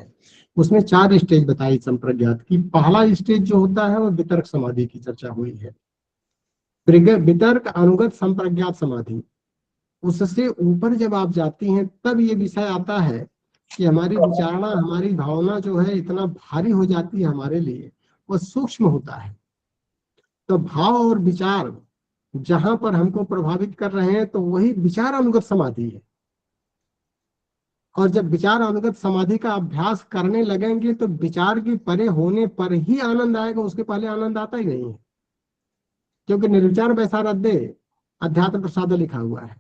उसमें 4 स्टेज बताई संप्रज्ञात की। पहला स्टेज जो होता है वो वितर्क समाधि की चर्चा हुई है। वितर्क अनुगत संप्रज्ञात समाधि, उससे ऊपर जब आप जाती हैं तब ये विषय आता है कि हमारी विचारणा, हमारी भावना जो है इतना भारी हो जाती है हमारे लिए, वो सूक्ष्म होता है। तो भाव और विचार जहां पर हमको प्रभावित कर रहे हैं तो वही विचार अनुगत समाधि है। और जब विचार अनुगत समाधि का अभ्यास करने लगेंगे तो विचार के परे होने पर ही आनंद आएगा, उसके पहले आनंद आता ही नहीं है। क्योंकि निर्विचार वैसारध्य अध्यात्म प्रसाद लिखा हुआ है।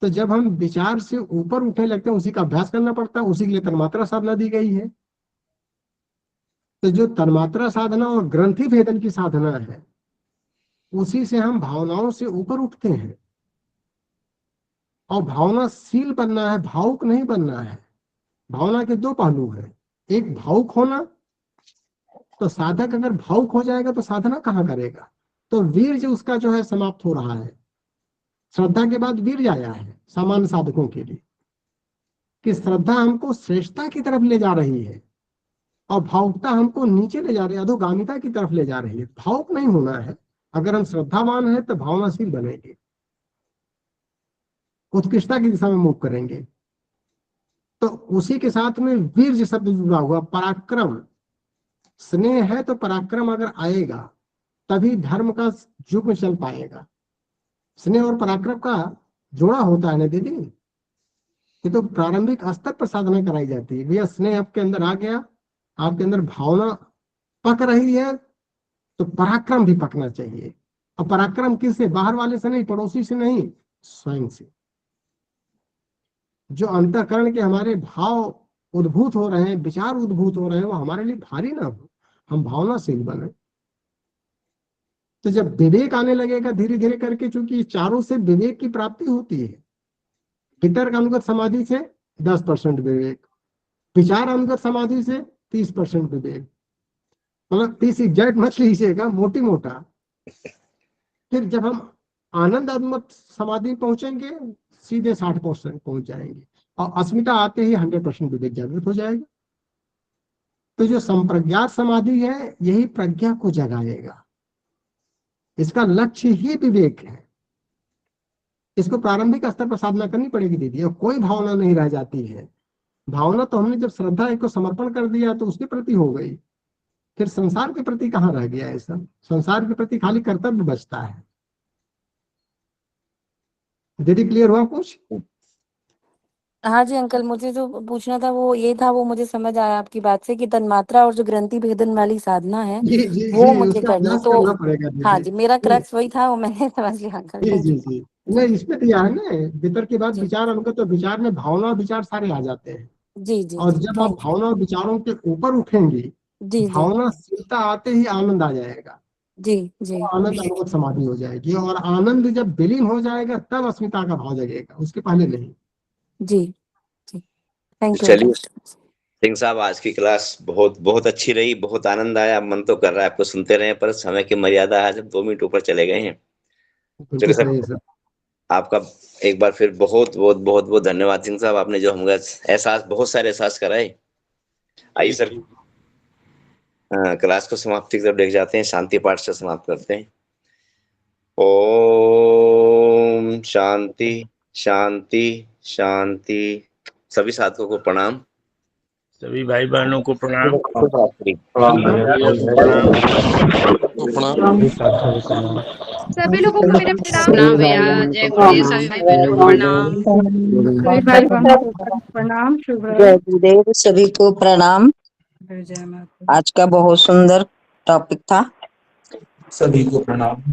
तो जब हम विचार से ऊपर उठने लगते हैं, उसी का अभ्यास करना पड़ता है, उसी के लिए तन्मात्रा साधना दी गई है। तो जो तन्मात्रा साधना और ग्रंथि भेदन की साधना है, उसी से हम भावनाओं से ऊपर उठते हैं। और भावनाशील बनना है, भावुक नहीं बनना है। भावना के 2 पहलू हैं, एक भावुक होना। तो साधक अगर भावुक हो जाएगा तो साधना कहाँ करेगा? तो वीर्य उसका जो है समाप्त हो रहा है। श्रद्धा के बाद वीर्य आया है सामान्य साधकों के लिए, कि श्रद्धा हमको श्रेष्ठता की तरफ ले जा रही है और भावुकता हमको नीचे ले जा रही है, अधोगामिता की तरफ ले जा रही है। भावुक नहीं होना है। अगर हम श्रद्धावान हैं तो भावनाशील बनेंगे, उत्कृष्टता की दिशा में मूव करेंगे। तो उसी के साथ में वीर्य शब्द जुड़ा हुआ, पराक्रम। स्नेह है तो पराक्रम अगर आएगा तभी धर्म का युग में चल पाएगा। स्नेह और पराक्रम का जोड़ा होता है ना दीदी। ये तो प्रारंभिक स्तर पर साधना कराई जाती है। भैया स्नेह आपके अंदर आ गया, आपके अंदर भावना पक रही है, तो पराक्रम भी पकना चाहिए। और पराक्रम किससे? बाहर वाले से नहीं, पड़ोसी से नहीं, स्वयं से। जो अंतःकरण के हमारे भाव उद्भूत हो रहे हैं, विचार उद्भूत हो रहे हैं, वो हमारे लिए भारी ना हो, हम भावनाशील बने। तो जब विवेक आने लगेगा धीरे धीरे करके, चूंकि चारों से विवेक की प्राप्ति होती है। वितर्क अनुगत समाधि से 10% विवेक, विचार अनुगत समाधि से 30% विवेक, मतलब 30 एग्जैक्ट मत लीजिएगा, मोटी मोटा। फिर जब हम आनंद अनुगत समाधि में पहुंचेंगे सीधे 60% पहुंच जाएंगे, और अस्मिता आते ही 100% विवेक जागृत हो जाएगा। तो जो संप्रज्ञात समाधि है यही प्रज्ञा को जगाएगा, इसका लक्ष्य ही विवेक है। इसको प्रारंभिक स्तर पर साधना करनी पड़ेगी दीदी, और कोई भावना नहीं रह जाती है। भावना तो हमने जब श्रद्धा एक को समर्पण कर दिया तो उसके प्रति हो गई, फिर संसार के प्रति कहाँ रह गया है सब? संसार के प्रति खाली कर्तव्य बचता है। दीदी क्लियर हुआ कुछ? हाँ जी अंकल, मुझे जो पूछना था वो ये था, वो मुझे समझ आया आपकी बात से कि तन्मात्रा और जो ग्रंथि भेदन वाली साधना है जी जी वो जी, मुझे उसका करनी। अभ्यास तो करना पड़ेगा हाँ दीदी। जी, मेरा जी क्रक्स वही था, वो मैंने समझ लिया अंकल। जी थैंक जी यू। जी, नहीं इसमें तो यह है ना, वितर्क के बाद जी विचार अनुगत, तो विचार में भावना और विचार सारे आ जाते हैं। जी जी और जी, जब आप थैंक यू। भावना और विचारों के ऊपर उठेंगे, जी जी भावनाशीलता आते ही आनंद आ जाएगा, जी जी तो आनंद अनुगत समाधि हो जाएगी। और आनंद जब विलीन हो जाएगा तब अस्मिता का भाव जगेगा, उसके पहले नहीं। जी जी, थैंक यू चलिए अंकल। सिंह साहब, आज की क्लास बहुत बहुत अच्छी रही, बहुत आनंद आया। मन तो कर रहा है आपको सुनते रहे, पर समय की मर्यादा है, जब 2 मिनट ऊपर चले गए हैं। बिल्कुल चलिए सही है सर, सर। आपका एक बार फिर बहुत बहुत बहुत बहुत धन्यवाद सिंह साहब, आपने जो हमको एहसास, बहुत सारे एहसास कराए। आइए सर, क्लास को समाप्ति की तरफ लेके जाते हैं, शांति पाठ से समाप्त करते हैं। ओम शांति शांति शांति। सभी साथियों को प्रणाम। सभी भाई बहनों को प्रणाम। शुभ रात्रि। भैया को प्रणाम। सभी लोगों को मेरा प्रणाम भैया। जय गुरुदेव। सभी भाई बहनों को प्रणाम। सभी भाई बहनों को प्रणाम। शुभ जय गुरुदेव, सभी को प्रणाम। जय माता। आज का बहुत सुंदर टॉपिक था। सभी को प्रणाम।